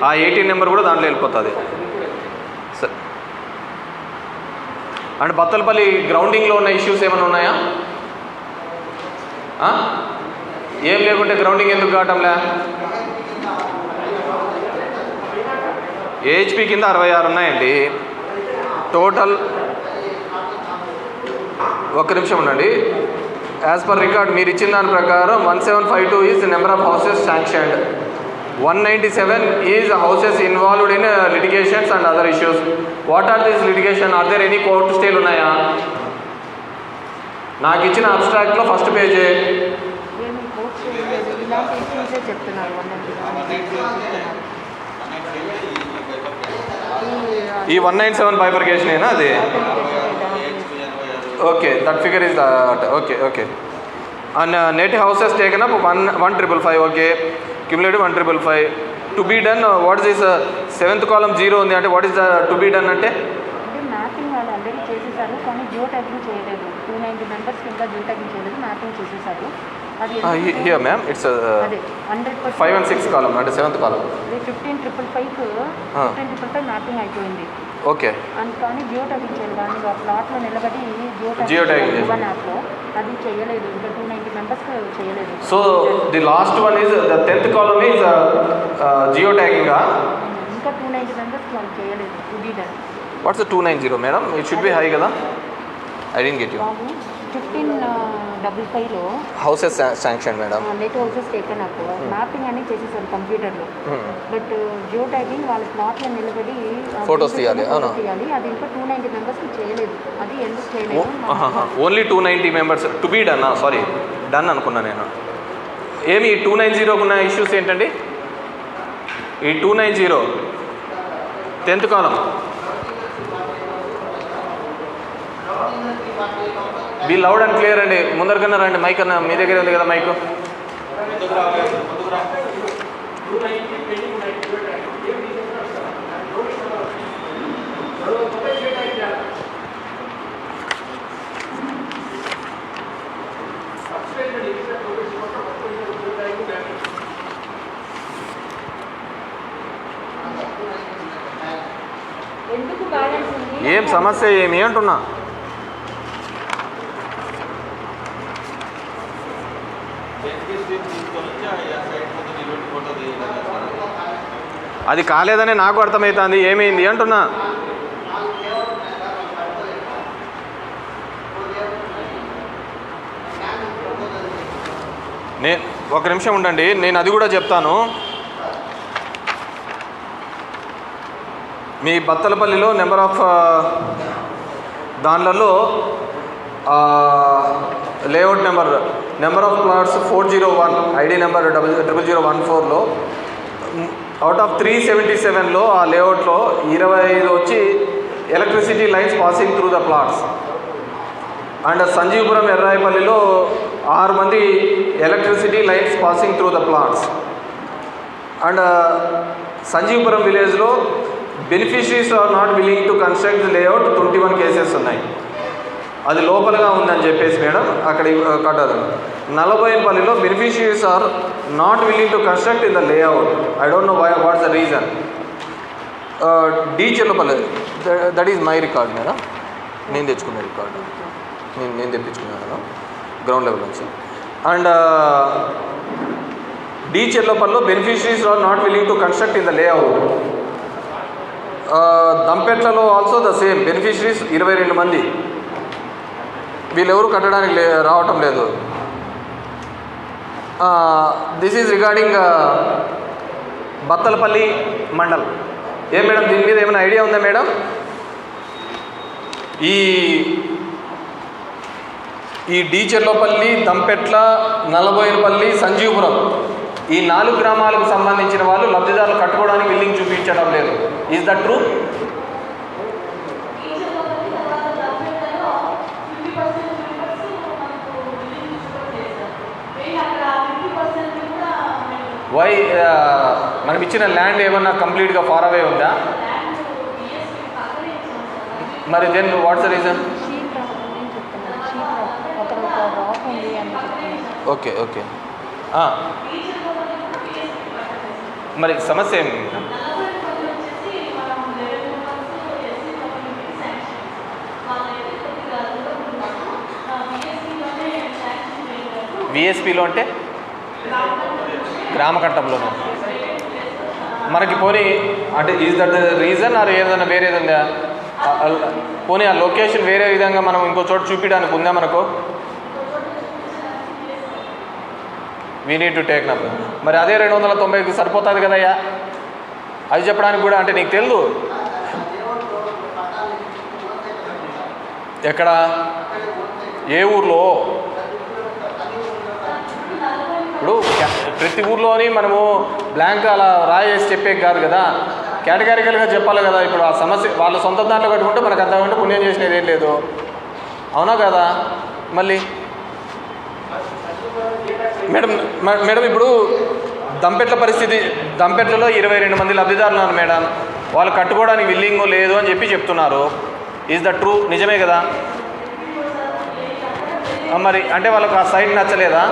ఆ 18 నెంబర్ కూడా దాంట్లో వెళ్ళిపోతుంది. సరే, అండ్ బత్తలపల్లి గ్రౌండింగ్లో ఉన్న ఇష్యూస్ ఏమైనా ఉన్నాయా? ఏం లేకుంటే గ్రౌండింగ్ ఎందుకు కావటంలే? ఏహెచ్పి కింద 66 ఉన్నాయండి టోటల్. ఒక్క నిమిషం ఉండండి. యాజ్ పర్ రికార్డ్ మీరు ఇచ్చిన దాని ప్రకారం 1752 is number of houses sanctioned, 197 is houses involved in litigations and other issues. What are this litigation? Are there any court స్టేలు ఉన్నాయా? నాకు ఇచ్చిన అబ్స్ట్రాక్ట్లో ఫస్ట్ పేజే ఈ 197 బైఫర్కేషన్ అది. Okay, that figure is that. Okay okay. And net houses taken up 1,555. Okay, cumulative 1,555. To be done, what is this 7th column 0 ఉంది అంటే what is the to be done అంటే? మ్యాపింగ్ వాళ్ళు ఆల్రెడీ చేసేసారు కానీ జియో ట్యాగింగ్ చేయలేదు. 290 మెంబర్స్కి ఇంకా జియో ట్యాగింగ్ చేయలేదు, మ్యాపింగ్ చేసేసారు. Here ma'am, it's 5 and 6 column అంటే 7th column. 15,555 మ్యాపింగ్ అయిపోయింది. ఓకే, అండ్ కానీ జియో ట్యాగింగ్ చేయాలి. కానీ ప్లాట్లో నిలబడి జియో ట్యాగింగ్ వన్ యాప్లో అది చేయలేదు. ఇంకా 290 మెంబర్స్కి చేయలేదు. So the last one is the 10th column is geo tagging. ఇంకా 290 మెంబర్స్కి వాళ్ళు చేయలేదు. What's 290 madam? It should be high కదా. I don't get you. 1555లో houses sanction madam. Net houses taken up mapping అనేది చేసేసారు కంప్యూటర్లో. బట్ జియో ట్యాగింగ్ వాళ్ళ ప్లాట్లో నిలబడి ఫోటోస్ తీయాలి. అది ఇంకా 290 మెంబర్స్కి చేయలేదు. అది ఎందుకు చేయలేదు? Only 290 members to be done. Sorry, done అనుకున్నా నేను. ఏమి 290 ఉన్న ఇష్యూస్ ఏంటండి? ఈ 290 10th column be loud and clear అండి. ముందరికన్నా రండి, మైక్ అన్న మీ దగ్గర ఉంది కదా మైక్. ఏం సమస్య ఏమి అంటున్నా? అది కాలేదని నాకు అర్థమవుతుంది. ఏమైంది అంటున్నా? ఒక నిమిషం ఉండండి, నేను అది కూడా చెప్తాను. మీ బత్తలపల్లిలో నెంబర్ ఆఫ్ దానిలలో layout number of plots 401 ID number 0014లో అవుట్ ఆఫ్ 377లో ఆ లేఅవుట్లో 25 వచ్చి electricity lines passing through the plots. And Sanjeevapuram ఎర్రాయపల్లిలో 6 మంది electricity lines passing through the plots. And Sanjeevapuram విలేజ్లో beneficiaries are not willing to construct layout 21 cases ఉన్నాయి. అది లోపలగా ఉందని చెప్పేసి మేడం అక్కడ కట్టారు. నలభైపల్లిలో beneficiaries are not willing to construct in the layout. I don't know what's the reason. D Chellapalli, that is my record madam. నేను తెచ్చుకున్న రికార్డు, నేను తెప్పించుకున్నాను గ్రౌండ్ లెవెల్ నుంచి. అండ్ డి చెర్లోపల్లో beneficiaries are not willing to construct in the layout. దంపెట్లలో ఆల్సో ద సేమ్ బెనిఫిషరీస్ 22 మంది, వీళ్ళెవరు కట్టడానికి రావటం లేదు. This is regarding Battalapalli mandal. ఏం మేడం దీని మీద ఏమైనా ఐడియా ఉందా మేడం? ఈ డి చెర్లోపల్లి, దంపెట్ల, నల్లబోయినపల్లి, సంజీవపురం ఈ 4 గ్రామాలకు సంబంధించిన వాళ్ళు లబ్ధిదారులు కట్టుకోవడానికి బిల్లింగ్ చూపించడం లేదు. Is that true? వై మనం ఇచ్చిన ల్యాండ్ ఏమన్నా కంప్లీట్గా ఫార్ అవే ఉందా? మరి then what's the reason? Okay okay మరి సమస్య ఏమి? విఎస్పిలో అంటే గ్రామకట్టంలోనే మనకి పోనీ అంటే is that the reason or ఏదైనా వేరేది ఉందా? పోనీ ఆ లొకేషన్ వేరే విధంగా మనం ఇంకో చోట చూపించడానికి ఉందా మనకు? We need to take up. మరి అదే 290కి సరిపోతుంది కదయ్యా అది చెప్పడానికి కూడా. అంటే నీకు తెలుసు ఎక్కడ ఏ ఊర్లో? ఇప్పుడు ప్రతి ఊర్లోని మనము బ్లాంక్ అలా రాయేసి చెప్పే కాదు కదా, కేటగిరికల్గా చెప్పాలి కదా. ఇప్పుడు ఆ సమస్య వాళ్ళ సొంత దాంట్లో కట్టుకుంటే మనకు అంతకంటే పుణ్యం చేసినది ఏం లేదు, అవునా కదా? మళ్ళీ మేడం ఇప్పుడు దంపెట్ల పరిస్థితి, దంపెట్లలో 22 మంది లబ్ధిదారులు ఉన్నారు మేడం, వాళ్ళు కట్టుకోవడానికి విల్లింగ్ లేదు అని చెప్తున్నారు. Is the true? నిజమే కదా? మరి అంటే వాళ్ళకు ఆ సైట్ నచ్చలేదా?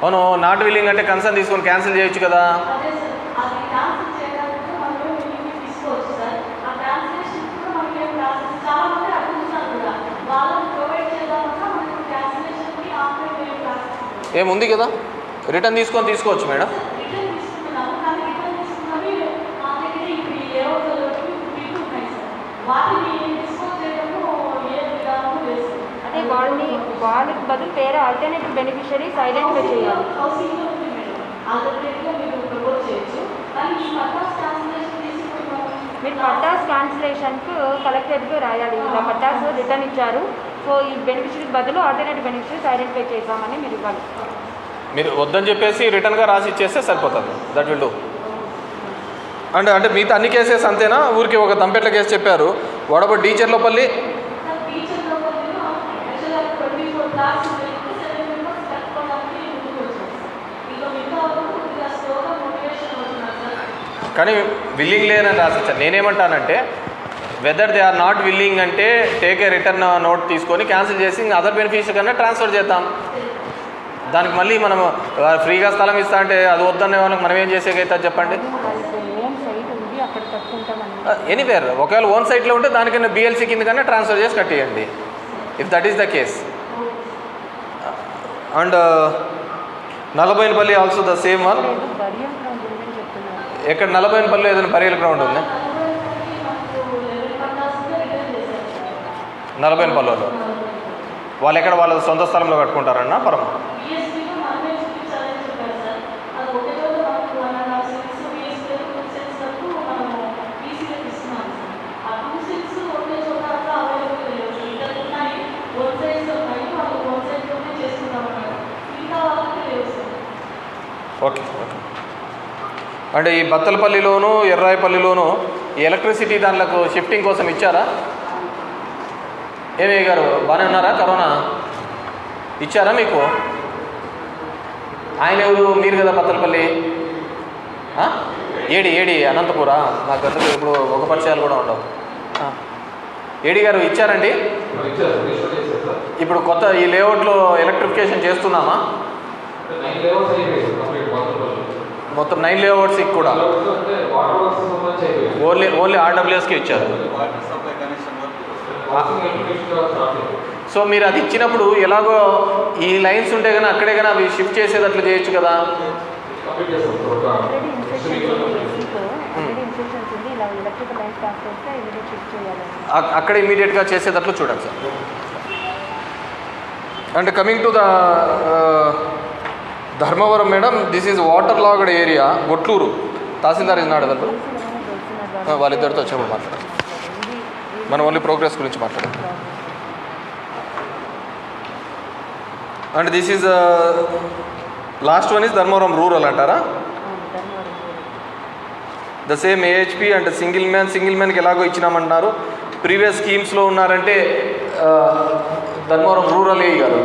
అవును, నాట్ విల్లింగ్ అంటే కన్సర్న్ తీసుకొని క్యాన్సిల్ చేయొచ్చు కదా. ఏముంది కదా, రిటర్న్ తీసుకోవచ్చు మేడం. అంటే వాళ్ళకి బదులు వేరే ఆల్టర్నేటివ్ బెనిఫిషరీస్ ఐడెంటిఫై చేయాలి. మీరు పట్టాస్ క్యాన్సిలేషన్కు కలెక్టర్కి రాయాలి, ఇలా పట్టాస్ రిటర్న్ ఇచ్చారు, సో ఈ బెనిఫిషరీస్ బదులు ఆల్టర్నేటివ్ బెనిఫిషరీస్ ఐడెంటిఫై చేద్దామని మీరు ఇవ్వాలి. మీరు వద్దని చెప్పేసి రిటర్న్గా రాసి ఇచ్చేస్తే సరిపోతుంది. That will do. అంటే మిగతా అన్ని కేసెస్ అంతేనా? ఊరికి ఒక దంపెట్ల కేసు చెప్పారు, వాడబో డి చెర్లోపల్లి కానీ విల్లింగ్ లేదని రాసిచ్చాను. నేనేమంటానంటే whether they are not willing అంటే టేక్ ఏ రిటర్న్ నోట్ తీసుకొని క్యాన్సిల్ చేసి అదర్ బెనిఫిషరీ కన్నా ట్రాన్స్ఫర్ చేద్దాం. దానికి మళ్ళీ మనం ఫ్రీగా స్థలం ఇస్తా అంటే అది వద్దనే వాళ్ళకి మనం ఏం చేసేకైతే చెప్పండి. ఎనీవేర్ ఒకవేళ ఓన్ సైట్లో ఉంటే దానికన్నా బిఎల్సీ కింద కన్నా ట్రాన్స్ఫర్ చేసి కట్టేయండి, if that is the case. And Nallaboinapalli also the same one. ఎక్కడ నల్లబోయినపల్లి ఏదైనా బరియల్ గ్రౌండ్ ఉంది? నల్లబోయినపల్లిలో వాళ్ళు ఎక్కడ వాళ్ళ సొంత స్థలంలో కట్టుకుంటారన్న పరమ? Okay okay. అంటే ఈ బత్తలపల్లిలోను ఎర్రాయిపల్లిలోను ఎలక్ట్రిసిటీ దాంట్లకు షిఫ్టింగ్ కోసం ఇచ్చారా? ఏమయ్య గారు బాగానే ఉన్నారా? కరోనా ఇచ్చారా మీకు? ఆయన ఎవరు? మీరు కదా బత్తలపల్లి. ఏడి అనంతపురా? నాకు అందుకు ఇప్పుడు ఒక పరిచయాలు కూడా ఉండవు. ఏడీ గారు ఇచ్చారండి. ఇప్పుడు కొత్త ఈ లేఅవుట్లో ఎలక్ట్రిఫికేషన్ చేస్తున్నామా? మొత్తం 9 లేఅవుట్స్కి కూడా ఓన్లీ ఆర్డబ్ల్యూఎస్కి ఇచ్చారు. వాటర్ సప్లై కనెక్షన్ వరకు సో మీరు అది ఇచ్చినప్పుడు ఎలాగో ఈ లైన్స్ ఉంటే కానీ అక్కడే కానీ అవి షిఫ్ట్ చేసేది అట్లా చేయొచ్చు కదా. ఆల్రెడీ ఇన్స్ట్రక్షన్స్ ఉంది, ఇలా ఎలక్ట్రికల్ లైన్ స్టార్ట్ చేస్తే ఇమీడియట్ షిఫ్ట్ చేయాలని. అక్కడ ఇమీడియట్గా చేసేటట్లు చూడండి sir. And coming to the Dharmavaram madam, this is water logged area, Gotluru. Tahsildar is not available. వాళ్ళిద్దరితో వచ్చినప్పుడు మాట్లాడారు. మనం ఓన్లీ ప్రోగ్రెస్ గురించి మాట్లాడాం. And this is last one is Dharmavaram rural అంటారా? The same AHP and single మ్యాన్కి ఎలాగో ఇచ్చినామంటున్నారు. ప్రీవియస్ స్కీమ్స్లో ఉన్నారంటే Dharmavaram rural AE garu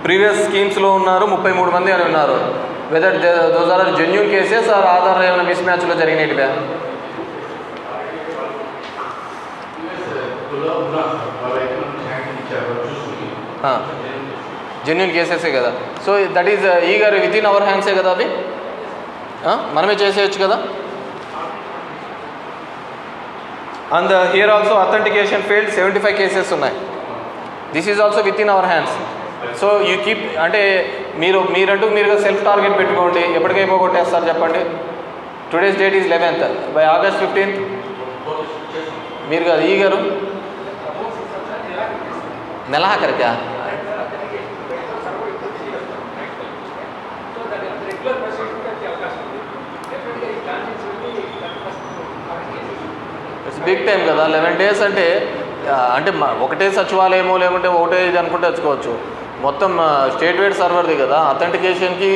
previous స్కీమ్స్లో ఉన్నారు, 33 మంది అని ఉన్నారు. Whether those are genuine cases or Aadhaar ఏమైనా మిస్ మ్యాచ్లో జరిగినట్టుగా? జెన్యూన్ కేసెసే కదా. సో దట్ ఈజ్ ఈ గారు విత్ ఇన్ అవర్ హ్యాండ్సే కదా, అవి మనమే చేసేయచ్చు కదా. And here also authentication failed 75 cases ఉన్నాయి. This is also with in our hands. So you keep అంటే మీరంటూ మీరుగా సెల్ఫ్ టార్గెట్ పెట్టుకోండి. ఎప్పటికైపోగొట్టేస్తారు చెప్పండి. Today's date is 11th. By August 15th మీరు కాదు ఈ గారు నెలాఖరికా ఇట్స్ బిగ్ టైం కదా. 11 days అంటే ఒకటే సచివాలయమో లేకుంటే ఒకటే ఇది అనుకుంటే తెచ్చుకోవచ్చు. మొత్తం స్టేట్ వైడ్ సర్వర్ది కదా. అథెంటికేషన్కి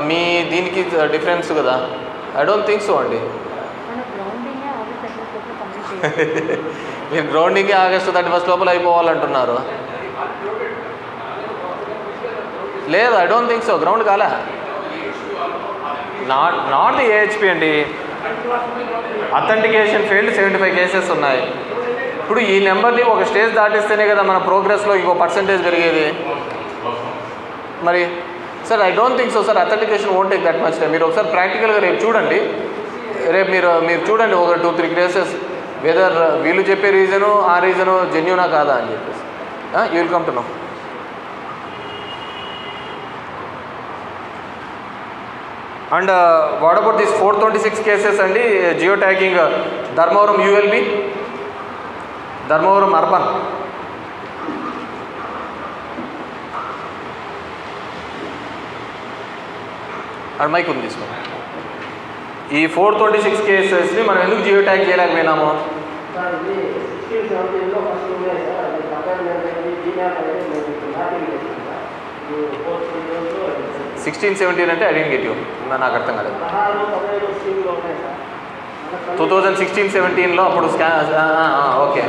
మీ దీనికి డిఫరెన్స్ కదా. ఐ డోంట్ థింక్ సో అండి. మీరు గ్రౌండింగ్ August 31 లోపల అయిపోవాలంటున్నారు. లేదు, I don't think so. Ground కాలే. నాట్ ది ఏహెచ్పి అండి. అథెంటికేషన్ ఫెయిల్డ్ 75 కేసెస్ ఉన్నాయి. ఇప్పుడు ఈ నెంబర్ని ఒక స్టేజ్ దాటిస్తేనే కదా మన ప్రోగ్రెస్లో ఇంకో పర్సంటేజ్ పెరిగేది. మరి sir I don't think so sir. Authentication won't take that much time. మీరు ఒకసారి ప్రాక్టికల్గా రేపు చూడండి. రేపు మీరు చూడండి ఒక 2-3 కేసెస్ వెదర్ వీళ్ళు చెప్పే రీజను ఆ రీజను జెన్యూనా కాదా అని చెప్పేసి you will come to know. And what about this 426 cases అండి geo tagging Dharmavaram ULB, Dharmavaram urban. And mike ఉంది తీసుకోండి. ఈ 426 కేసెస్ని మనం ఎందుకు జియో ట్యాగ్ చేయలేకపోయినాము? 16-17 అంటే ఐ డెంట్ గెట్ యూ. నాకు అర్థం కాలేదు. 2016-17లో అప్పుడు ఓకే.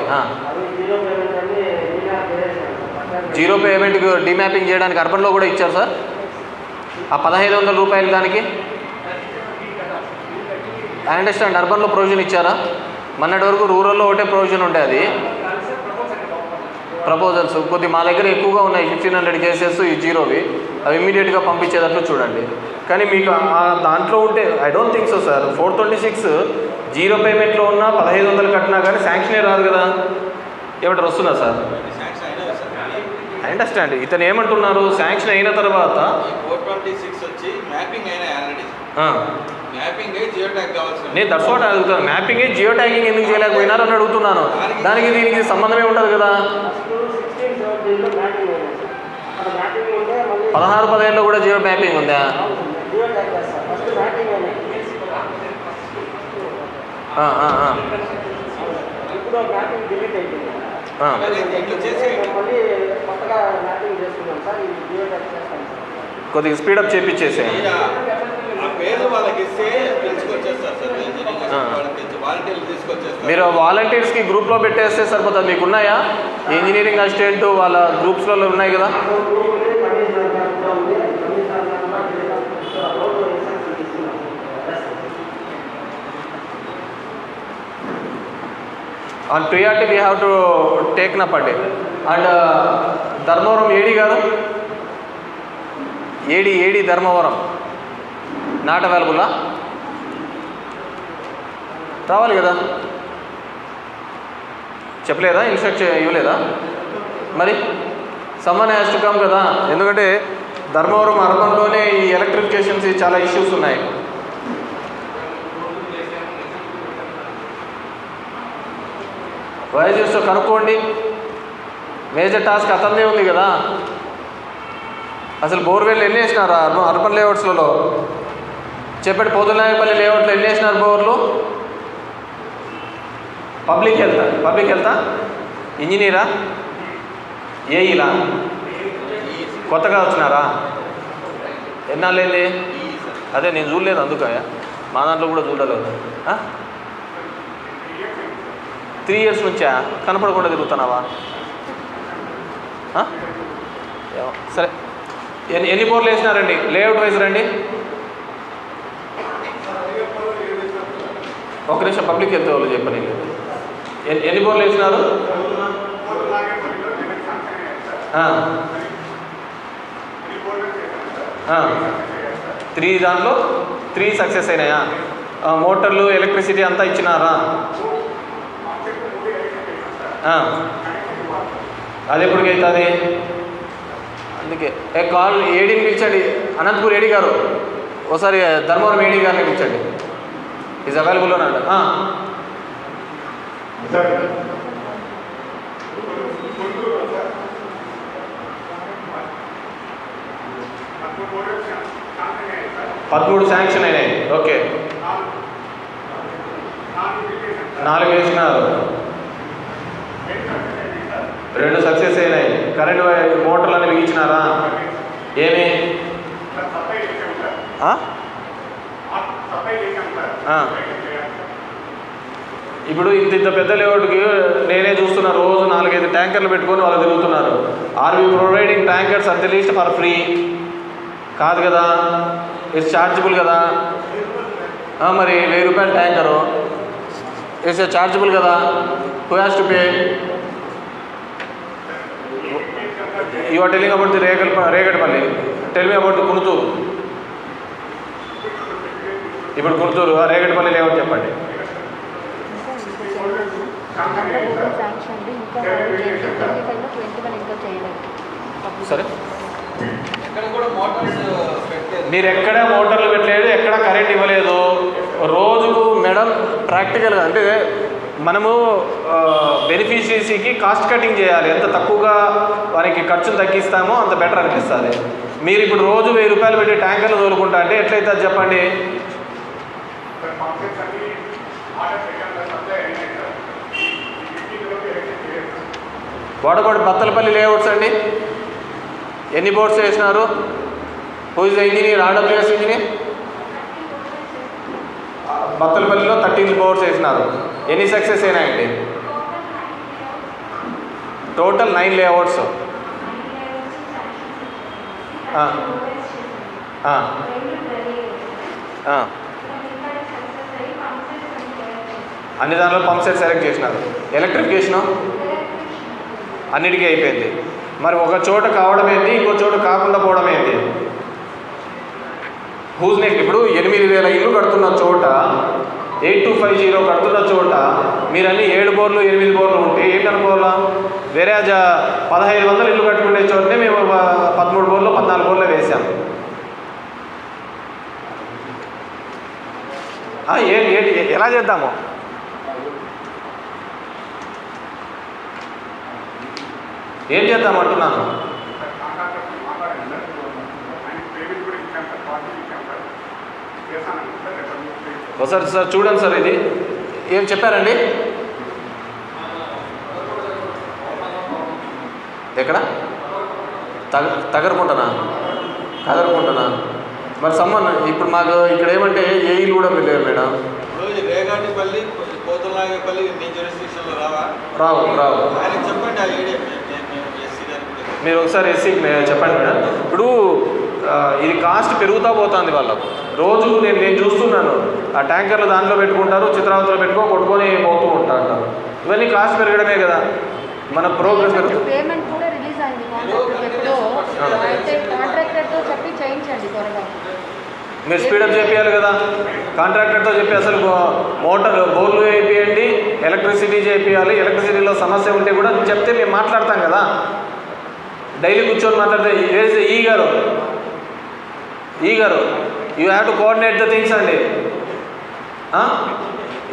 జీరో పేమెంట్కి డిమ్యాపింగ్ చేయడానికి అర్బన్లో కూడా ఇచ్చారు సార్. ఆ 1500 రూపాయలు దానికి ఐ అండర్స్టాండ్. అర్బన్లో ప్రొవిజన్ ఇచ్చారా? మొన్నటి వరకు రూరల్లో ఒకటే ప్రొవిజన్ ఉంటే అది ప్రపోజల్స్ కొద్ది మా దగ్గర ఎక్కువగా ఉన్నాయి. 1500 కేసెస్ ఈ జీరోవి. అవి ఇమీడియట్గా పంపించేటట్లు చూడండి. కానీ మీకు దాంట్లో ఉంటే I don't think so sir. 426 zero పేమెంట్లో ఉన్న 1500 కట్టినా కానీ శాంక్షనే రాదు కదా. ఏమంటారు, వస్తుందా సార్? I understand. ఇతను ఏమంటున్నారు, శాంక్షన్ అయిన తర్వాత 426 వచ్చి మ్యాపింగ్ అయినా ఆల్రెడీ. మ్యాపింగ్ జియో ట్యాగ్ కావాల్సింది. నేను దట్స్ వాట్ అడుగుతాను. మ్యాపింగ్ జియో ట్యాగింగ్ ఎందుకు చేయలేకపోయినారు అని అడుగుతున్నాను. దానికి దీనికి సంబంధమే ఉండదు కదా. 16-15లో కూడా జియో మ్యాపింగ్ ఉందా? కొద్దిగా స్పీడప్ చేపించేసే. మీరు వాలంటీర్స్కి గ్రూప్లో పెట్టేస్తే సరిపోతుంది. మీకు ఉన్నాయా ఇంజనీరింగ్ అసిస్టెంట్ వాళ్ళ గ్రూప్స్లలో ఉన్నాయి కదా? On priority we have to take up అండి. అండ్ ధర్మవరం ఏడి గారు, ఏడి ధర్మవరం నాట్ అవైలబుల్లా? రావాలి కదా, చెప్పలేదా? ఇన్స్ట్రక్ట్ ఇవ్వలేదా? మరి సమ్మన్ హ్యాస్ టు కమ్ కదా, ఎందుకంటే ధర్మవరం అర్బన్లోనే ఈ ఎలక్ట్రిఫికేషన్స్ చాలా ఇష్యూస్ ఉన్నాయి. వైఎస్ఎస్తో కనుక్కోండి. మేజర్ టాస్క్ అతనిదే ఉంది కదా. అసలు బోర్వెల్ ఎన్ని వేసినారు అర్బన్ లేఅవుట్స్లలో? చెప్పండి, పొద్దునాయపల్లి లేఅవుట్లో ఎన్ని వేసినారు బోర్లు? పబ్లిక్ హెల్తా? ఇంజనీరా? ఏఈలా? కొత్తగా వచ్చినారా? ఎన్నాళ్ళేంది? అదే నేను చూడలేదు, అందుకయ్యా మా దాంట్లో కూడా చూడలేదు. 3 years నుంచా? కనపడకుండా తిరుగుతున్నావా? సరే, ఎన్ని బోర్లు వేసినారండి? లేఅవుట్ వైజ్ రండి. ఒక నిమిషం, పబ్లిక్ హెల్త్ వాళ్ళు చెప్పని. ఎన్ని బోర్లు వేసినారు? 3 దాంట్లో 3 సక్సెస్ అయినాయా? మోటార్లు ఎలక్ట్రిసిటీ అంతా ఇచ్చినారా? అది ఎప్పటికి అవుతుంది? అందుకే కాల్ ఏడీని పిలిచండి. అనంతపూర్ ఏడీ గారు, ఒకసారి ధర్మవరం ఏడీ గారిని పిలిచండి. ఈజ్ అవైలబుల్ అన్నాడు. పదమూడు శాంక్షన్ అయినాయి. ఓకే, 4 వేసినారు, 2 సక్సెస్ అయినాయి. కరెంట్ మోటార్లు అని బిగించినారా? ఏమి? ఇప్పుడు ఇంత పెద్ద లేఅవుట్కి నేనే చూస్తున్నా, రోజు 4-5 ట్యాంకర్లు పెట్టుకొని వాళ్ళు తిరుగుతున్నారు. Are we providing tankers at the least for free? కాదు కదా, ఇట్స్ ఛార్జబుల్ కదా. మరి 1000 రూపాయల ట్యాంకరు ఇట్స్ ఛార్జబుల్ కదా. Who has to pay? You are telling about the Regadapalli. Tell me about the Kunuthuru. ఇప్పుడు కునుతూరు రేగడపల్లి లేఅవుట్ చెప్పండి. సరే, మీరు ఎక్కడ మోటార్లు పెట్టలేదు, ఎక్కడ కరెంట్ ఇవ్వలేదు. రోజుకు మేడం ప్రాక్టికల్గా అంటే మనము బెనిఫిషియరీస్కి కాస్ట్ కటింగ్ చేయాలి. ఎంత తక్కువగా వారికి ఖర్చును తగ్గిస్తామో అంత బెటర్ అనిపిస్తుంది. మీరు ఇప్పుడు రోజు 1000 రూపాయలు పెట్టి ట్యాంకర్లు తోలుకుంటా అంటే ఎట్లయితే చెప్పండి? వాడకోటి బత్తలపల్లి లేఅవుట్స్ అండి, ఎన్ని బోర్డ్స్ వేసినారు? Who is the engineer? RWS engineer. బత్తలపల్లిలో 13 బోర్డ్స్ వేసినారు. ఎన్ని సక్సెస్ అయినాయండి? Total 9 layouts. అన్ని దానిలో పంప్ సెట్ సెలెక్ట్ చేసినారు. ఎలక్ట్రిఫికేషను అన్నిటికీ అయిపోయింది. మరి ఒక చోట కావడం ఏంటి, ఇంకో చోట కాకుండా పోవడం ఏంటి? Who's next? ఇప్పుడు 8000 ఇల్లు కడుతున్న చోట 8250 కడుతున్న చోట మీరు అన్ని 7 బోర్లు 8 బోర్లు ఉంటే ఏంటనుకోవాలా? వేరే 1500 ఇల్లు కట్టుకునే చోటనే మేము 13 బోర్లు 14 బోర్లు వేసాం. ఏంటి ఎలా చేద్దాము? ఏం చేద్దామంటున్నాను? ఒకసారి సార్ చూడండి సార్, ఇది ఏం చెప్పారండి? ఎక్కడ? తగరకుంటనా? కదరకుంటనా? మరి సమ్మన్ ఇప్పుడు మాకు ఇక్కడ ఏమంటే ఏఈలు కూడా లేరు మేడం. రేగాటిపల్లి, కోతలాగపల్లి మీ జ్యూరిస్డిక్షన్లో రావు. ఆయన చెప్పండి, ఆ ఏరియా మీరు ఒకసారి ఎస్సీ చెప్పండి మేడం. ఇప్పుడు ఇది కాస్ట్ పెరుగుతూ పోతుంది వాళ్ళకు. రోజు నేను చూస్తున్నాను ఆ ట్యాంకర్లు దాంట్లో పెట్టుకుంటారు, చిత్రావతిలో కొట్టుకొని పోతూ ఉంటారు. ఇవన్నీ కాస్ట్ పెరగడమే కదా, మన ప్రోగ్రెస్ పెరుగుతుంది. పేమెంట్ కూడా రిలీజ్ అయింది కాంట్రాక్టర్తో, అయితే కాంట్రాక్టర్తో చెప్పి చేయించండి త్వరగా. మీరు స్పీడప్ చేపియాలి కదా, కాంట్రాక్టర్తో చెప్పి అసలు మోటార్ బోర్లు వేపియండి, ఎలక్ట్రిసిటీ చేపియాలి. ఎలక్ట్రిసిటీలో సమస్య ఉంటే కూడా చెప్తే మేము మాట్లాడతాం కదా, డైలీ కూర్చొని మాట్లాడితే. ఈ garu you have to coordinate the things అండి.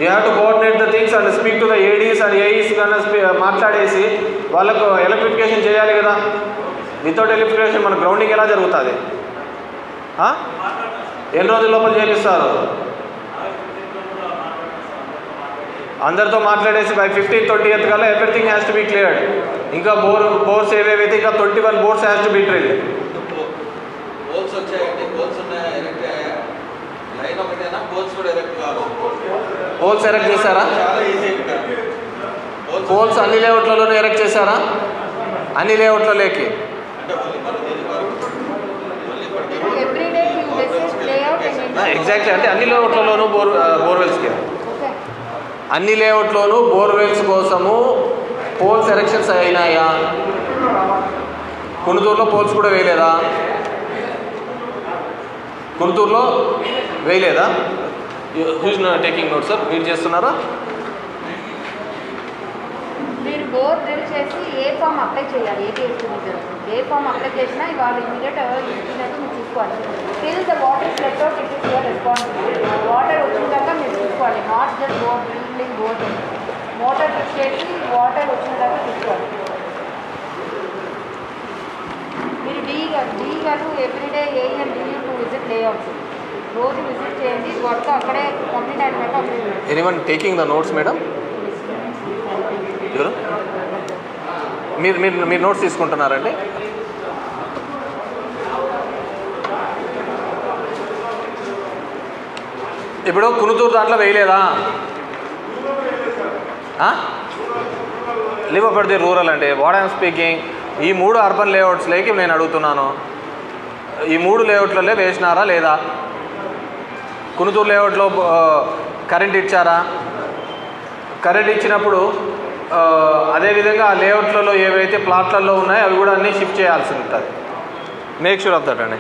You have to coordinate the things and speak to the ADs and AEs కన్నా మాట్లాడేసి వాళ్ళకు ఎలక్ట్రిఫికేషన్ చేయాలి కదా. వితౌట్ ఎలక్ట్రిఫికేషన్ మన గ్రౌండింగ్ ఎలా జరుగుతుంది? ఎన్ని రోజుల లోపల చేపిస్తారు? అందరితో మాట్లాడేసి బై 15th 20th కల్లా everything has to be cleared. ఇంకా బోర్స్ ఏవేవైతే ఇంకా 21 bores has to be drilled. బోల్స్ వచ్చాయండి, బోల్స్ ఉన్నాయా, ఎరెక్ట్ అయ్యా? లైన్ ఒకటేనా, బోల్స్ కూడా ఎరెక్ట్ కావాలి. పోల్స్ ఎరెక్ట్ చేశారా? చాలా ఈజీ. పోల్స్ అన్ని లేఅవుట్లలోనే ఎరెక్ట్ చేశారా? అన్ని లేఅవుట్లో లేకి అంటే మళ్ళీ దీని వరకు మళ్ళీ ఎవ్రీడే ఎగ్జాక్ట్లీ. అంటే అన్ని లేఅవుట్లలోనూ బోర్వెల్స్కి, అన్ని లేఅవుట్లోనూ బోర్వెల్స్ కోసము పోల్స్ ఎరెక్షన్స్ అయినాయా? కునుతూరులో పోల్స్ కూడా వేయలేదా? కునుతూరులో వేయలేదా? Who's taking note sir? మీరు చేస్తున్నారా? మీరు బోర్ డ్రిల్ చేసి ఏ ఫామ్ అప్లై చేయాలి, ఏ ఫామ్ అప్లై చేసినా ఇవాళ ఇమీడియట్ ఇచ్చినట్టు మీరు చూసుకోవాలి. Till the water slate out, it is your responsibility. Water వచ్చినాక మీరు చూసుకోవాలి, not just bore drilling bore. Motor fix చేసి వాటర్ వచ్చినాక చూసుకోవాలి. మీరు డీ గారు everyday AE and DU to visit layouts, రోజు విజిట్ చేయండి. వర్క్ అక్కడే కంప్లీట్ అయినాక apply. Anyone taking the notes madam? మీరు నోట్స్ తీసుకుంటున్నారండి? ఇప్పుడు కునుతూరు దాంట్లో వేయలేదా? లివ్ అబౌట్ ది రూరల్ అండి, వాట్ ఐఎమ్ స్పీకింగ్. ఈ 3 అర్బన్ లేఅవుట్స్లోకి నేను అడుగుతున్నాను, ఈ 3 లేఅవుట్లలో వేసినారా లేదా? కునుతూరు లేఅవుట్లో కరెంట్ ఇచ్చారా? కరెంట్ ఇచ్చినప్పుడు అదేవిధంగా ఆ లేఅవుట్లలో ఏవైతే ప్లాట్లలో ఉన్నాయో అవి కూడా అన్నీ షిఫ్ట్ చేయాల్సి ఉంటుంది. మేక్ షూర్ ఆఫ్ దట్ అండి.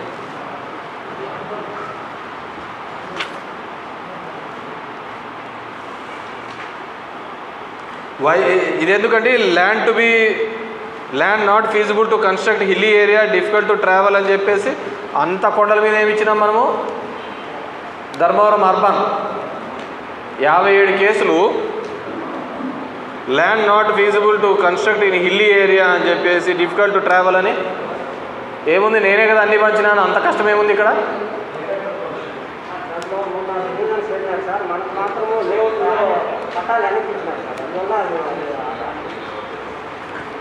ఇది ఎందుకండి? Land not feasible to construct hilly area, difficult to travel అని చెప్పేసి అంత కొండల మీద ఏమి ఇచ్చినాం మనము? ధర్మవరం అర్బన్ 57 కేసులు, land not feasible to construct in hilly area అని చెప్పేసి, డిఫికల్ట్ టు ట్రావెల్ అని. ఏముంది, నేనే కదా అన్ని పంచినాను, అంత కష్టం ఏముంది ఇక్కడ?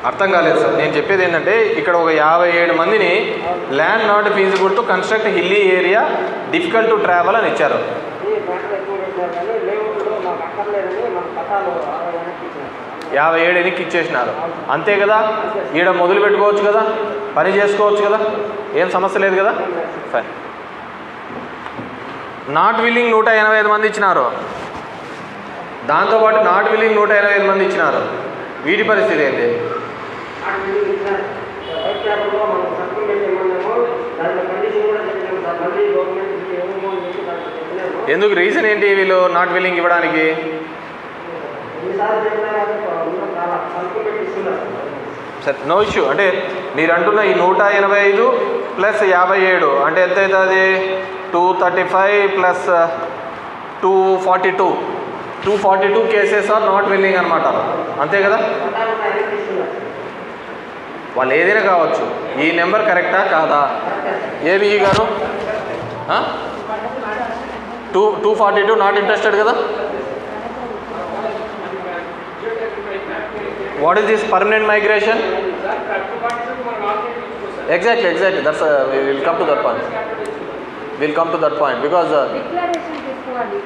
అర్థం కాలేదు సార్. నేను చెప్పేది ఏంటంటే ఇక్కడ ఒక 57 మందిని land not feasible to construct hilly area, difficult to travel అని ఇచ్చారు. 57 వెనక్కి ఇచ్చేసినారు, అంతే కదా? ఈడ మొదలు పెట్టుకోవచ్చు కదా, పని చేసుకోవచ్చు కదా, ఏం సమస్య లేదు కదా. ఫైన్. నాట్ విల్లింగ్ 185 మంది ఇచ్చినారు, దాంతోపాటు నాట్ విల్లింగ్ 185 మంది ఇచ్చినారు. వీటి పరిస్థితి ఏంటి? ఎందుకు, రీజన్ ఏంటి వీళ్ళు నాట్ విల్లింగ్ ఇవ్వడానికి? సరే, నో ఇష్యూ. అంటే మీరు అంటున్న ఈ 185 ప్లస్ 57 అంటే ఎంత అవుతుంది? 235 plus 242 cases are not willing అనమాట, అంతే కదా? వాళ్ళు ఏదైనా కావచ్చు, ఈ నెంబర్ కరెక్టా కాదా? ఏమి గారు 242 నాట్ ఇంట్రెస్టెడ్ కదా? What is this permanent migration? Exactly that's will come to that point because declaration తీసుకోవాలి.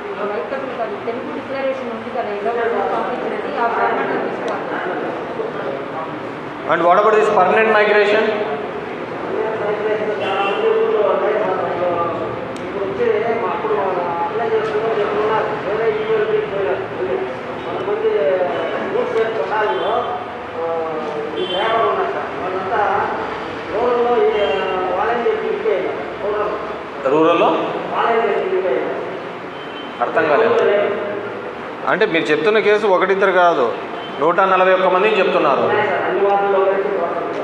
తెలుగు డిక్లరేషన్ ఉంది కదా, పంపించినది ఆ ఫార్మాట్లో తీసుకోవాలి. And what about this permanent migration? నుంచి అప్పుడు అప్లై చేసుకుని చెప్తున్నారు వేరే ఈవెంట్కి కొంతమంది న్యూస్ కొట్టాలలో ఈ లేబర్ ఉన్నారు సార్ వాళ్ళంతా రూరల్లో వాలంటీర్ డ్యూటీ రూరల్లో వాలంటీర్ డ్యూటీ అర్థం కాలేదు. అంటే మీరు చెప్తున్న కేసు ఒకటిద్దరు కాదు, 141 మంది చెప్తున్నారు. అన్ని వార్డుల్లో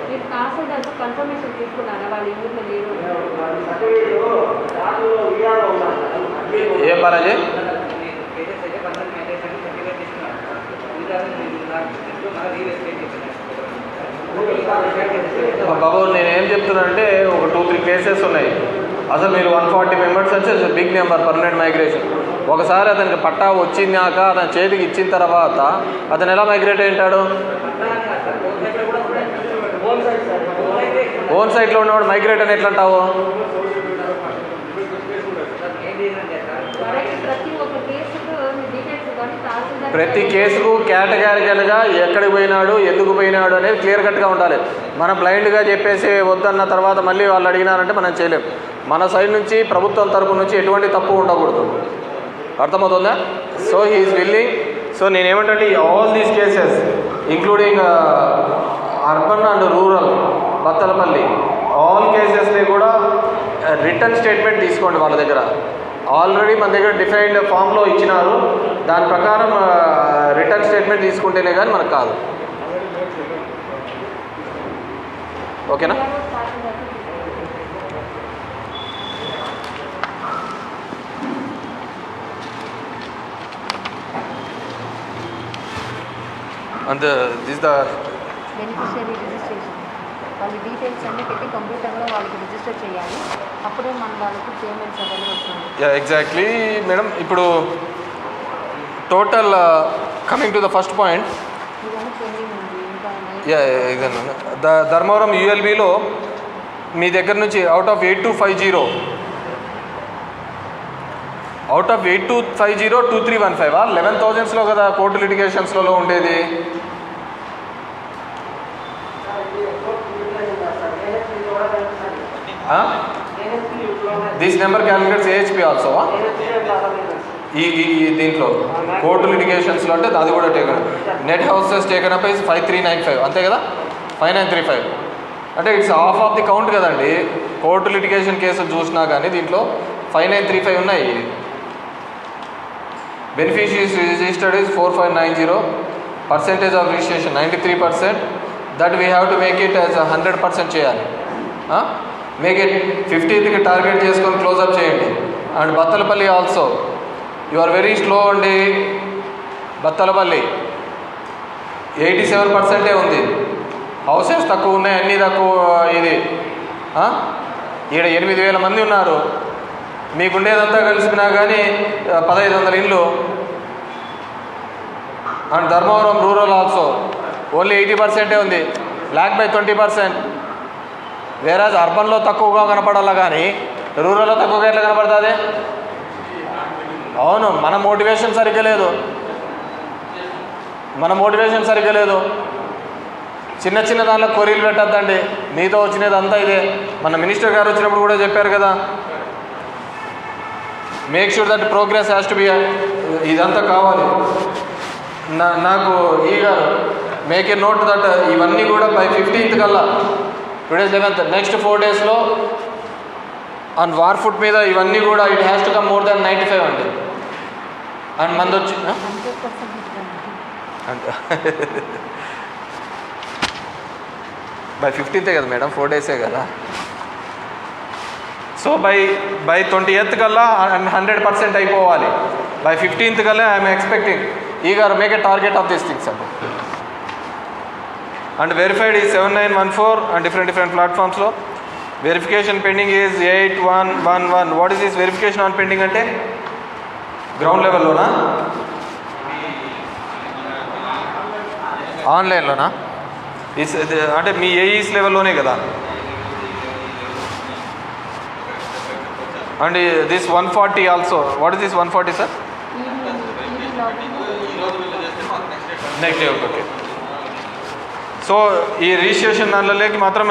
మీరు తహసీల్దార్తో కన్ఫర్మేషన్ తీసుకున్నారా వాళ్ళ ఊళ్ళో లేరు? ఏం బాలాజీ? బాబు నేనేం చెప్తున్నానంటే ఒక 2-3 కేసెస్ ఉన్నాయి. అసలు మీరు 140 మెంబర్స్ వచ్చి బిగ్ నెంబర్ పర్మనెంట్ మైగ్రేషన్. ఒకసారి అతనికి పట్టా వచ్చినాక అతని చేతికి ఇచ్చిన తర్వాత అతను ఎలా మైగ్రేట్ అయింటాడు? ఓన్ సైట్లో ఉన్నవాడు మైగ్రేట్ అని ఎట్లా అంటావు? ప్రతి కేసుకు కేటగారికల్గా ఎక్కడికి పోయినాడు, ఎందుకు పోయినాడు అనేది క్లియర్ కట్గా ఉండాలి. మనం బ్లైండ్గా చెప్పేసి వద్దన్న తర్వాత మళ్ళీ వాళ్ళు అడిగినారంటే మనం చేయలేం. మన సైడ్ నుంచి ప్రభుత్వం తరపు నుంచి ఎటువంటి తప్పు ఉండకూడదు. అర్థమవుతుందా? So he's willing. సో నేనేమంటే all these cases including urban and rural Bathalapalli all కేసెస్ని కూడా రిటర్న్ స్టేట్మెంట్ తీసుకోండి. వాళ్ళ దగ్గర ఆల్రెడీ మన దగ్గర డిఫైన్డ్ ఫామ్లో ఇచ్చినారు. దాని ప్రకారం రిటర్న్ స్టేట్మెంట్ తీసుకుంటేనే కానీ మనకు కాదు. ఓకేనా? And this the beneficiary registration వాళ్ళ డీటెయిల్స్ అన్నీ పెట్టి కంప్యూటర్లో వాళ్ళకి రిజిస్టర్ చేయాలి. అప్పుడే మన వాళ్ళకి పేమెంట్స్ అవన్నీ వస్తుంది. Exactly madam. ఇప్పుడు total coming to the first point, ఇవన్నీ పెండింగ్ ఉంది ఇంకా. ఎగ్జాక్ట్ ధర్మవరం యూఎల్బీలో మీ దగ్గర నుంచి అవుట్ ఆఫ్ 8250 2315 11,000లో కదా కోర్టు లిటిగేషన్స్లో ఉండేది. This number calculates AHP also. ఈ దీంట్లో కోర్టు లిటిగేషన్స్లో అంటే అది కూడా taken. Net houses taken up 5395 అంతే కదా, 5935 అంటే it's half of the count కదండి. కోర్టు లిటిగేషన్ కేసులు చూసినా కానీ దీంట్లో 5935 ఉన్నాయి. Beneficiaries registered is 4590. Percentage of registration 93%. That we have to make it as 100% చేయాలి. మేక్ ఇట్ 15కి టార్గెట్ చేసుకొని క్లోజప్ చేయండి. And Bathalapalli also you are very slow అండి. బత్తలపల్లి 87% ఉంది. హౌసెస్ తక్కువ ఉన్నాయి, అన్నీ తక్కువ. ఇది ఈడ 8000 మంది ఉన్నారు. మీకుండేదంతా కలిసినా కానీ 1500 ఇండ్లు. And Dharmavaram rural also only 80% ఉంది, ల్యాక్ బై 20%. వేరాజ్ అర్బన్లో తక్కువగా కనపడాలా కానీ రూరల్లో తక్కువగా ఎట్లా కనపడుతుంది? అవును, మన మోటివేషన్ సరిగ్గా లేదు. చిన్న చిన్న దాంట్లో కొరీలు పెట్టద్దండి. మీతో వచ్చినది అంతా ఇదే. మన మినిస్టర్ గారు వచ్చినప్పుడు కూడా చెప్పారు కదా, make sure that progress has to be. ఇదంతా కావాలి నాకు. ఈ garu make a note that ఇవన్నీ కూడా బై 15th కల్లా, టుడే 7th, నెక్స్ట్ 4 డేస్లో అండ్ వార్ ఫుట్ మీద ఇవన్నీ కూడా it has to come more than 95 అండి. అండ్ మంది వచ్చి అంటే బై 15th కదా మేడం, 4 డేసే కదా. సో బై 20th కల్లా 100% అయిపోవాలి. బై 15th కల్లా ఐఎమ్ ఎక్స్పెక్టింగ్ ఈ garu make a target of these things అండి. అండ్ వెరిఫైడ్ ఈ 7914 అండ్ డిఫరెంట్ ప్లాట్ఫామ్స్లో. Verification pending is 8111. What is this verification on pending అంటే? గ్రౌండ్ లెవెల్లోనా, ఆన్లైన్లోనా? అంటే మీ ఏఈస్ లెవెల్లోనే కదా. And this 140 also. What is this 140 sir? Next day. Okay. So ఈ రిజిస్ట్రేషన్ దానిలోకి మాత్రం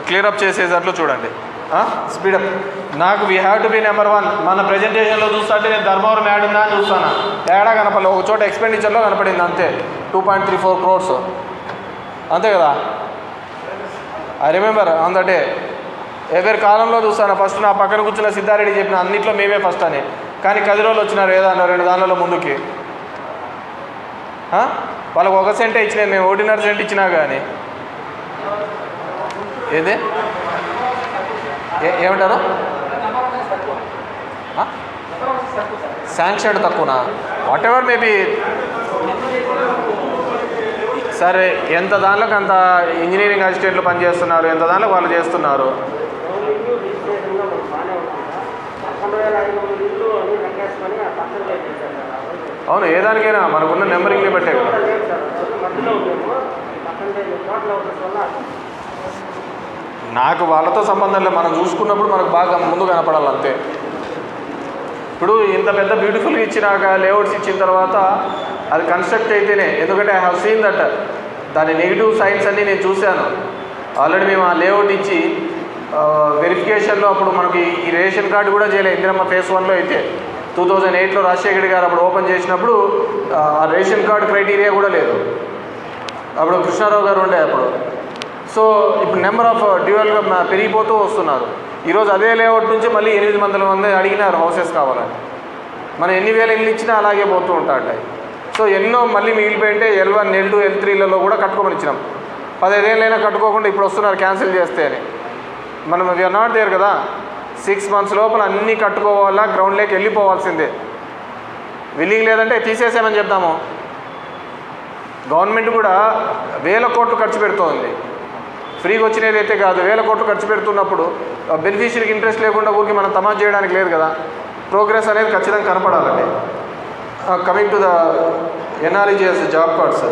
క్లియర్ అప్ చేసేటట్లు చూడండి. స్పీడప్. నాకు we have to be number 1. మన ప్రజెంటేషన్లో చూస్తుంటే నేను ధర్మవరం యాడ్ ఉందా అని చూస్తాను, తేడా కనపడలేదు. ఒక చోట ఎక్స్పెండిచర్లో కనపడింది అంతే, 2.34 crores అంతే కదా. I remember on the day. ఎవరి కాలంలో చూస్తాను ఫస్ట్ నా పక్కన కూర్చున్న సిద్ధారెడ్డి చెప్పిన అన్నింటిలో మేమే ఫస్ట్ అని, కానీ 10 రోజులు వచ్చినారు ఏదన్నా 2 దానిలో ముందుకి. వాళ్ళకు 1 సెంటే ఇచ్చినాయి, మేము 1.5 సెంట్ ఇచ్చినా కానీ. ఏది ఏమంటారు? శాంక్షన్ తక్కువనా? What ever maybe. సరే, ఎంత దానిలోకి అంత ఇంజనీరింగ్ అసిస్టెంట్లు పనిచేస్తున్నారు, ఎంత దానిలో వాళ్ళు చేస్తున్నారు. అవును, ఏ దానికైనా మనకున్న నెంబరింగ్ని బట్టే కదా. నాకు వాళ్ళతో సంబంధం లేదు, మనం చూసుకున్నప్పుడు మనకు బాగా ముందు కనపడాలి అంతే. ఇప్పుడు ఇంత పెద్ద బ్యూటిఫుల్గా ఇచ్చినాక లేఅవుట్స్ ఇచ్చిన తర్వాత అది కన్స్ట్రక్ట్ అయితేనే, ఎందుకంటే ఐ హ్యావ్ సీన్ దట్ దాని నెగిటివ్ సైన్స్ అన్నీ నేను చూశాను ఆల్రెడీ. మేము ఆ లేఅవుట్ ఇచ్చి వెరిఫికేషన్లో అప్పుడు మనకి ఈ రేషన్ కార్డు కూడా చేయలేదు. ఇందిరమ్మ phase 1లో అయితే 2008లో రాజశేఖర్ గారు అప్పుడు ఓపెన్ చేసినప్పుడు ఆ రేషన్ కార్డు క్రైటీరియా కూడా లేదు. అప్పుడు కృష్ణారావు గారు ఉండే అప్పుడు. సో ఇప్పుడు నెంబర్ ఆఫ్ డ్యూయల్గా పెరిగిపోతూ వస్తున్నారు. ఈరోజు అదే లేఅవుట్ నుంచి మళ్ళీ 800 మంది అడిగినారు హౌసెస్ కావాలని. మనం ఎన్ని వేల ఇల్లు ఇచ్చినా అలాగే పోతూ ఉంటాయి. సో ఎన్నో మళ్ళీ మిగిలిపోయింటే L1, L2, L3లలో కూడా కట్టుకోమని ఇచ్చినాం. 15 ఏళ్ళైనా కట్టుకోకుండా ఇప్పుడు వస్తున్నారు క్యాన్సిల్ చేస్తే అని. మనం వీఆర్ నాట్ దేర్ కదా. 6 months లోపల అన్నీ కట్టుకోవాలా, గ్రౌండ్లోకి వెళ్ళిపోవాల్సిందే. విల్లింగ్ లేదంటే తీసేసామని చెప్తాము. గవర్నమెంట్ కూడా 1000 కోట్లు ఖర్చు పెడుతోంది, ఫ్రీగా వచ్చినది అయితే కాదు. 1000 కోట్లు ఖర్చు పెడుతున్నప్పుడు బెనిఫిషియరీకి ఇంట్రెస్ట్ లేకుండా ఊరికి మనం తమాషా చేయడానికి లేదు కదా. ప్రోగ్రెస్ అనేది ఖచ్చితంగా కనపడాలండి. Coming to the NREGS job cards,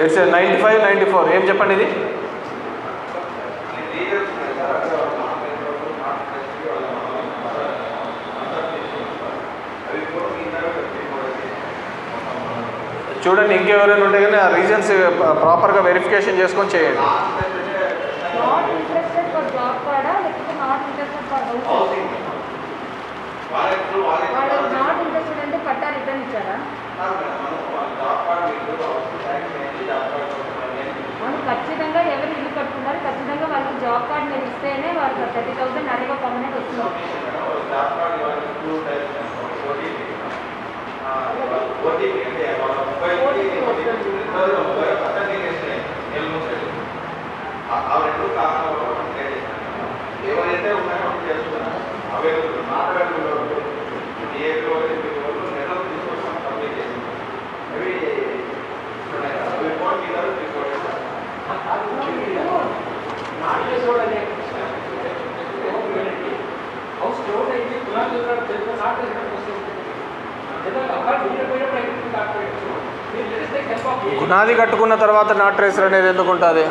it's 95, 94. ఏం చెప్పండి ఇది? చూడండి, ఇంకెవరైనా ఉంటే కానీ ఆ రీజన్స్ ప్రాపర్గా వెరిఫికేషన్ చేసుకొని చేయండి. నాట్ ఇంట్రెస్టెడ్ ఫర్ జాబ్ కార్డా లేకపోతే నాట్ ఇంట్రెస్టెడ్ ఫర్ హౌసింగ్? వాళ్ళు నాట్ ఇంట్రెస్టెడ్ అంటే పట్టా రిటర్న్ ఇచ్చారా? అవును, ఖచ్చితంగా ఎవరు ఇల్లు కట్టుకున్నారు, ఖచ్చితంగా వాళ్ళకి జాబ్ కార్డ్ మీరు ఇస్తేనే వాళ్ళకి 30,000 అరేగా పర్మనెంట్ వస్తుంది. ఎవరైతే ఉన్నాయో చేస్తున్నారు అవైలబుల్ మాట్లాడుతున్న తీసుకొస్తాం కంప్లీట్ చేసి అవి రిపోర్ట్ మీద హౌస్ రోడ్ అయితే గులాబీ గునాది కట్టుకున్న తర్వాత నాట్ ట్రేసర్ అనేది ఎందుకు ఉంటుంది?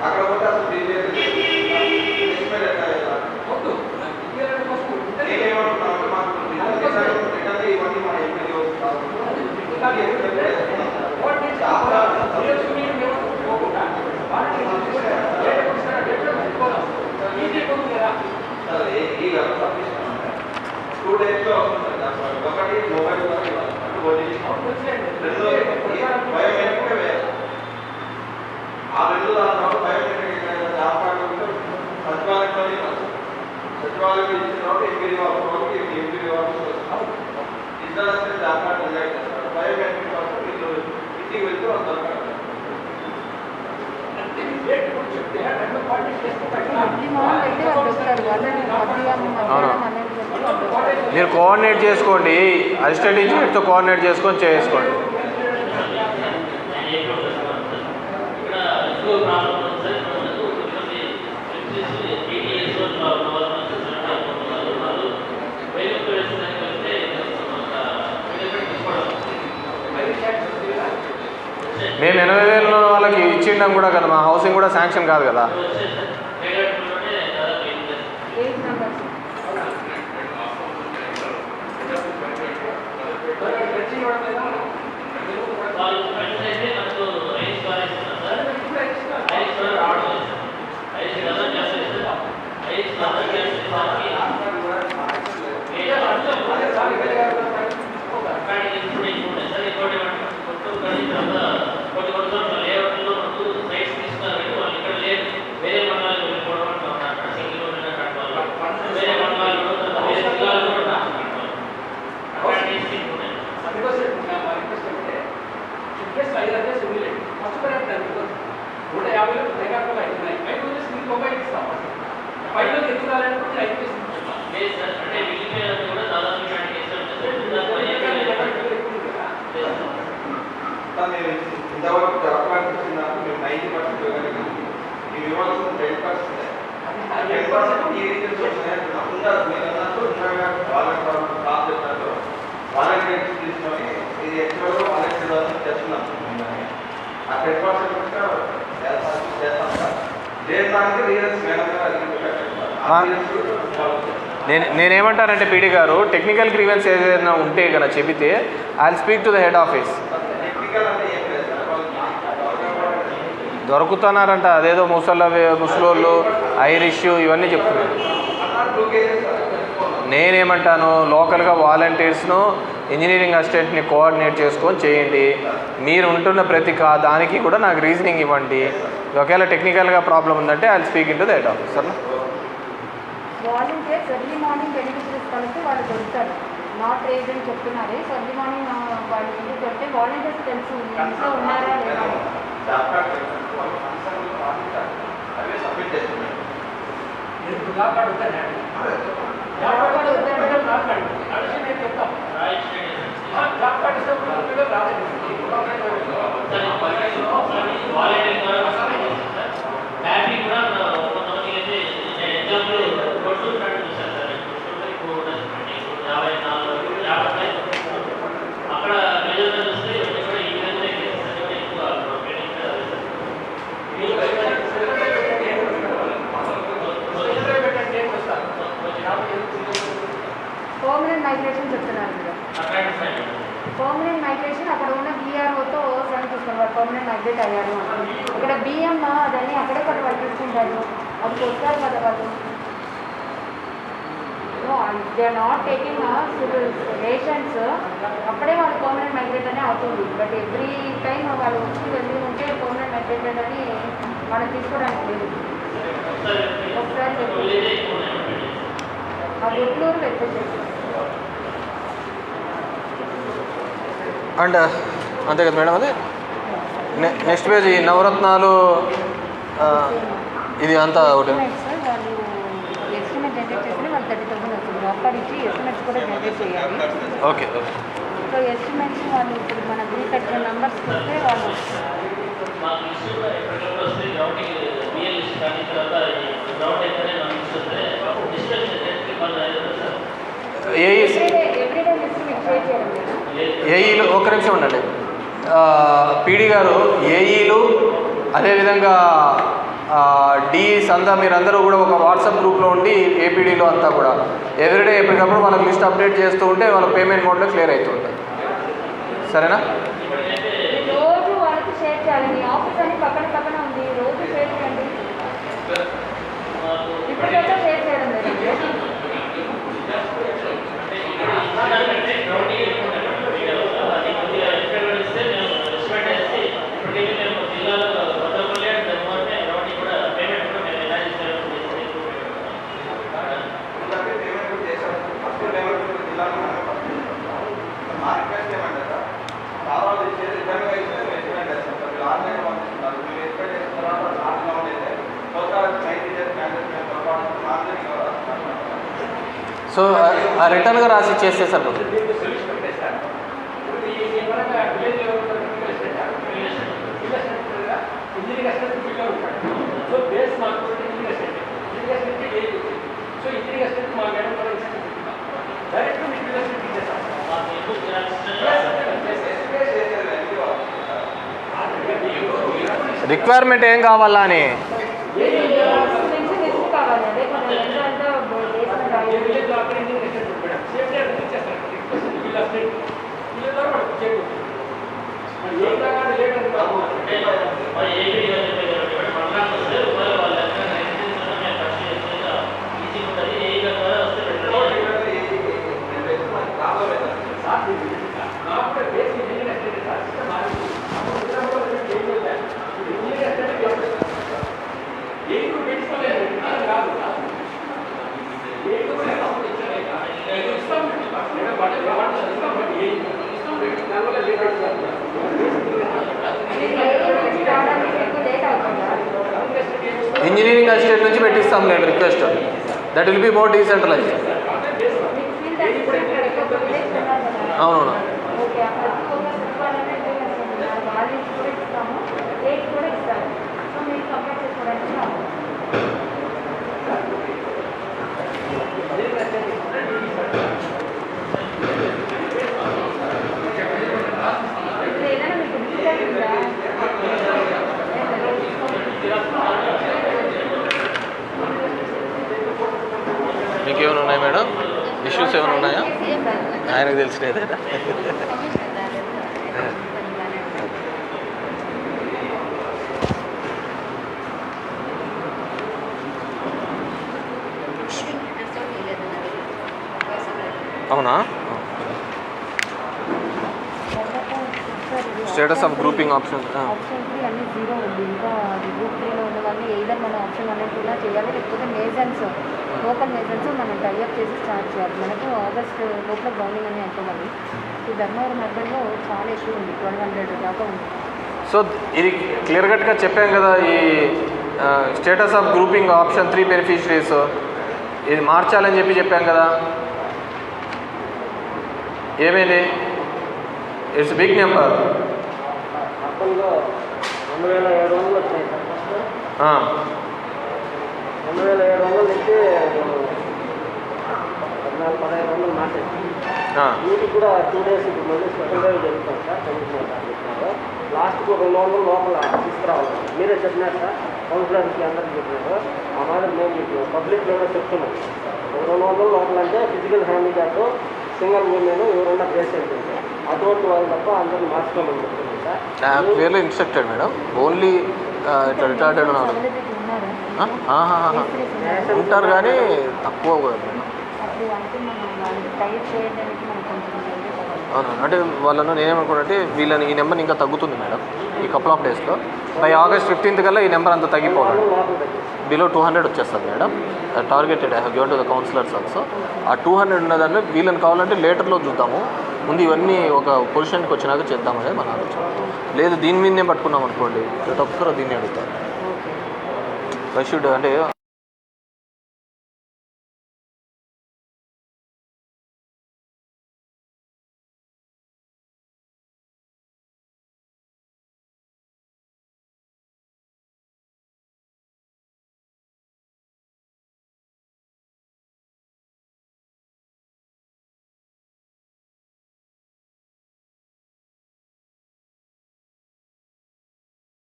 అక్కడ పోతే అసలు నేనేమంటున్నాను, మాకు ఇవన్నీ మన ఈ 2 daysలో ఒకటి మొబైల్ బయోమెట్రిక్ వేయాలి. ఆ 2 దాంట్లో బయోమెట్రిక్ సచివాలయం ఇచ్చిన తర్వాత ఎంపీడీ వాళ్ళకి ఎంపీడీ వాళ్ళు ఇద్దరు జాబ్ కార్డు డిజైన్ చేస్తారు. బయోమెట్రిక్ కోసం వీళ్ళు ఇంటికి వెళ్తే వాళ్ళు దొరకాలి. మీరు కోఆర్డినేట్ చేసుకోండి, అసిస్టెంట్ ఇంజనీర్తో కోఆర్డినేట్ చేసుకొని చేసుకోండి. మేము 80,000 వేల వాళ్ళకి ఇచ్చిండం కూడా కదా, మా హౌసింగ్ కూడా శాంక్షన్ కాదు కదా. 8 మెంబర్స్. ఇంతవరకు జరపాలనిపించిన మీరు 90% ఇవ్వగలిగారు. మీరు ఇవ్వాల్సిన 10%. 10% ఈ రీజన్స్ ఉంటారు. మీరు అన్నట్టు వాళ్ళకి కాల్ చేస్తారు, వాలంటీర్స్ తీసుకొని ఇది ఎక్కడ వాలంటీర్ చేస్తున్నాం. ఆ 10% కూడా చేస్తాం సార్. దేశానికి రీజన్స్ మేడం నేనేమంటానంటే పీడీ గారు, టెక్నికల్ గ్రీవెన్స్ ఏదైనా ఉంటే కనుక చెబితే I will speak to the head office. దొరుకుతున్నారంట, అదేదో ముసలోళ్ళు ఐరిష్ ఇవన్నీ చెప్తున్నారు. నేనేమంటాను, లోకల్గా వాలంటీర్స్ను ఇంజనీరింగ్ అసిస్టెంట్ని కోఆర్డినేట్ చేసుకొని చేయండి. మీరు ఉంటున్న ప్రతి దానికి కూడా నాకు రీజనింగ్ ఇవ్వండి. ఒకవేళ టెక్నికల్గా ప్రాబ్లం ఉందంటే I will speak in to the head office. సరేనా? వాలంటీర్స్ ఎర్లీ మార్నింగ్ బెనిఫిషరీస్ కలిసి వాళ్ళు దొరుకుతారు. నాట్ రేజ్ అని చెప్తున్నారే, సో ఎర్లీ మార్నింగ్ వాళ్ళు ఇంటికి దొరికితే వాలంటీర్స్ తెలుసు ఇంట్లో ఉన్నారా లేదా. పర్మనెంట్ మైగ్రేషన్ చెప్తున్నారు మీరు. పర్మనెంట్ మైగ్రేషన్ అక్కడ ఉన్న బీఆర్ఓతో సెండ్ చూస్తారు, వాళ్ళు పర్మనెంట్ మైగ్రేట్ అయ్యారు. ఇక్కడ బియ్యం అదన్నీ అక్కడే కూడా వాళ్ళు తీసుకుంటారు, అది వస్తారు కదా వాళ్ళు. They are not taking rations, అప్పుడే వాళ్ళు పర్మనెంట్ మైగ్రేట్ అనే అవుతుంది. బట్ ఎవ్రీ టైం వాళ్ళు వచ్చి వెళ్ళి ఉంటే పర్మనెంట్ మైగ్రేటెడ్ అని మనం తీసుకోవడానికి లేదు. ఒకసారి ఆ గుంటూరు వెళ్తే అండ్ అంతే కదా మేడం. అదే నెక్స్ట్ పేజ్ ఈ నవరత్నాలు ఇది అంతా ఒకటి. వాళ్ళు ఎస్టిమేట్ జనరేట్ చేస్తే వాళ్ళు 30,000 వస్తుంది. ఆఫర్ ఇచ్చి ఎస్టిమేట్స్ కూడా జనరేట్ చేయాలి. ఓకే. సో ఎస్టిమేట్స్ వాళ్ళు ఇప్పుడు మన 330 మెంబర్స్ వస్తే వాళ్ళు ఎవ్రీడే లిస్ట్ మీకు షేర్ చేయాలి. ఏఈలు ఒక నిమిషం ఉండండి. పీడీ గారు, ఏఈలు అదేవిధంగా డీఈస్ అంతా మీరందరూ కూడా ఒక వాట్సాప్ గ్రూప్లో ఉండి ఏపీడీలో అంతా కూడా ఎవ్రీడే ఎప్పటికప్పుడు వాళ్ళకి లిస్ట్ అప్డేట్ చేస్తూ ఉంటే వాళ్ళ పేమెంట్ మోడ్లో క్లియర్ అవుతుంటుంది. సరేనా? రోజు వాళ్ళకి షేర్ చేయాలి. మీ ఆఫీస్ అని పక్కన ఉంది, రోజు షేర్ చేయండి. ఇప్పటికైతే షేర్ చేయడం లేదు. సో రిటర్న్గా రాసి చేస్తే సరిపోతుంది. డైరెక్ట్ రిక్వైర్మెంట్ ఏం కావాలా అని కావాలి అదే కొంచెం ఎంత అంతా బేస్మెంట్ రాయాలి. విలేజ్ అక్కడ మేడం సేఫ్టీ అంటే ఇచ్చేస్తారు రిక్వెస్ట్ వీళ్ళ స్టేట్ వీళ్ళ ద్వారా మనం చెక్ మరి ఏం కావాలి లేట్ అని కాదు ఇంజనీరింగ్ అసిస్టెంట్ నుంచి పెట్టిస్తాం నేను request. That will be more decentralised. అవునవును. ఓకే ప్రతి ఒక్క సచివాలయాన్ని వాళ్ళు కూడా ఇస్తాము, రేట్ కూడా ఇస్తాము. సో మీరు కంపేర్ చేసుకోవడానికి రావాలి. ఇప్పుడు ఏదైనా మీకు డిఫికల్ట్ ఉందా? మీకు ఏమైనా ఉన్నాయి మేడం? ఇష్యూస్ ఏమైనా ఉన్నాయా? ఆయనకు తెలిసినది. అవునా? Status of grouping option. Option 3 అన్ని 0 ఉంది. ఇంకా గ్రూప్ 3లో ఉన్న వాళ్ళని ఎయిదర్ మన ఆప్షన్ 1 కూడా చేయాలి, లేకపోతే మేజన్స్ లోకల్ మేజన్స్ మనం టైఅప్ చేసి స్టార్ట్ చేయాలి. మనకు ఆగస్ట్ లోపల గ్రౌండింగ్ అని అనుకోవాలి. ఈ ధర్మవరం అర్బన్లో చాలా ఎక్కువ ఉంది, 1200 దాకా ఉంది. సో ఇది క్లియర్ కట్గా చెప్పాం కదా, ఈ status of grouping option 3 beneficiaries ఇది మార్చాలని చెప్పాం కదా. ఏమైంది? It's big number. అప్పట్లో 2700 వచ్చాయి సార్ ఫస్ట్. 2700 నుంచి 1400 మార్చేసి వీటికి కూడా 2 days ఇప్పుడు మళ్ళీ స్పెషల్ డ్రైవ్ జరుగుతుంది సార్. చెప్తున్నారు లాస్ట్కు 200 లోపల తీసుకురావాలి. మీరే చెప్పినారు సార్, కౌన్సిలర్కి అందరికీ చెప్పినారు. ఆ మాట మేము మీకు పబ్లిక్లో కూడా చెప్తున్నాం. 200 లోపల అంటే ఫిజికల్ హ్యాండిక్యాప్, సింగల్ ఉమెన్, ఎవరన్నా పేషెంట్ అటువంటి వాళ్ళు తప్ప అందరినీ మార్చుకోమని చెప్తున్నాం sir. Clearly instructed madam. Only ఇట్లా రిటార్టెడ్ అవైలబిలిటీ ఉన్నారు, ఉంటారు కానీ తక్కువ కదా మేడం. అప్పుడు అంటే మనం వాళ్ళకి టైప్ చేయడానికి మనం కొంచెం అవును. అంటే వాళ్ళను నేనేమనుకున్నట్టే వీళ్ళని ఈ నెంబర్ ఇంకా తగ్గుతుంది మేడం ఈ కపుల్ ఆఫ్ డేస్లో. బై ఆగస్ట్ 15th కల్లా ఈ నెంబర్ అంతా తగ్గిపోవాలి. బిలో 200 వచ్చేస్తుంది madam. Targeted I have given to the counsellors also. ఆ 200 ఉన్నదాన్ని వీళ్ళని కావాలంటే లేటర్లో చూద్దాము, ముందు ఇవన్నీ ఒక పొజిషన్కి వచ్చినాక చేద్దామనేది మన ఆలోచన. లేదు దీని మీదనే పట్టుకున్నాం అనుకోండి, ప్రతి ఒక్కరు దీన్ని అడుగుతారు. వై షుడ్ అంటే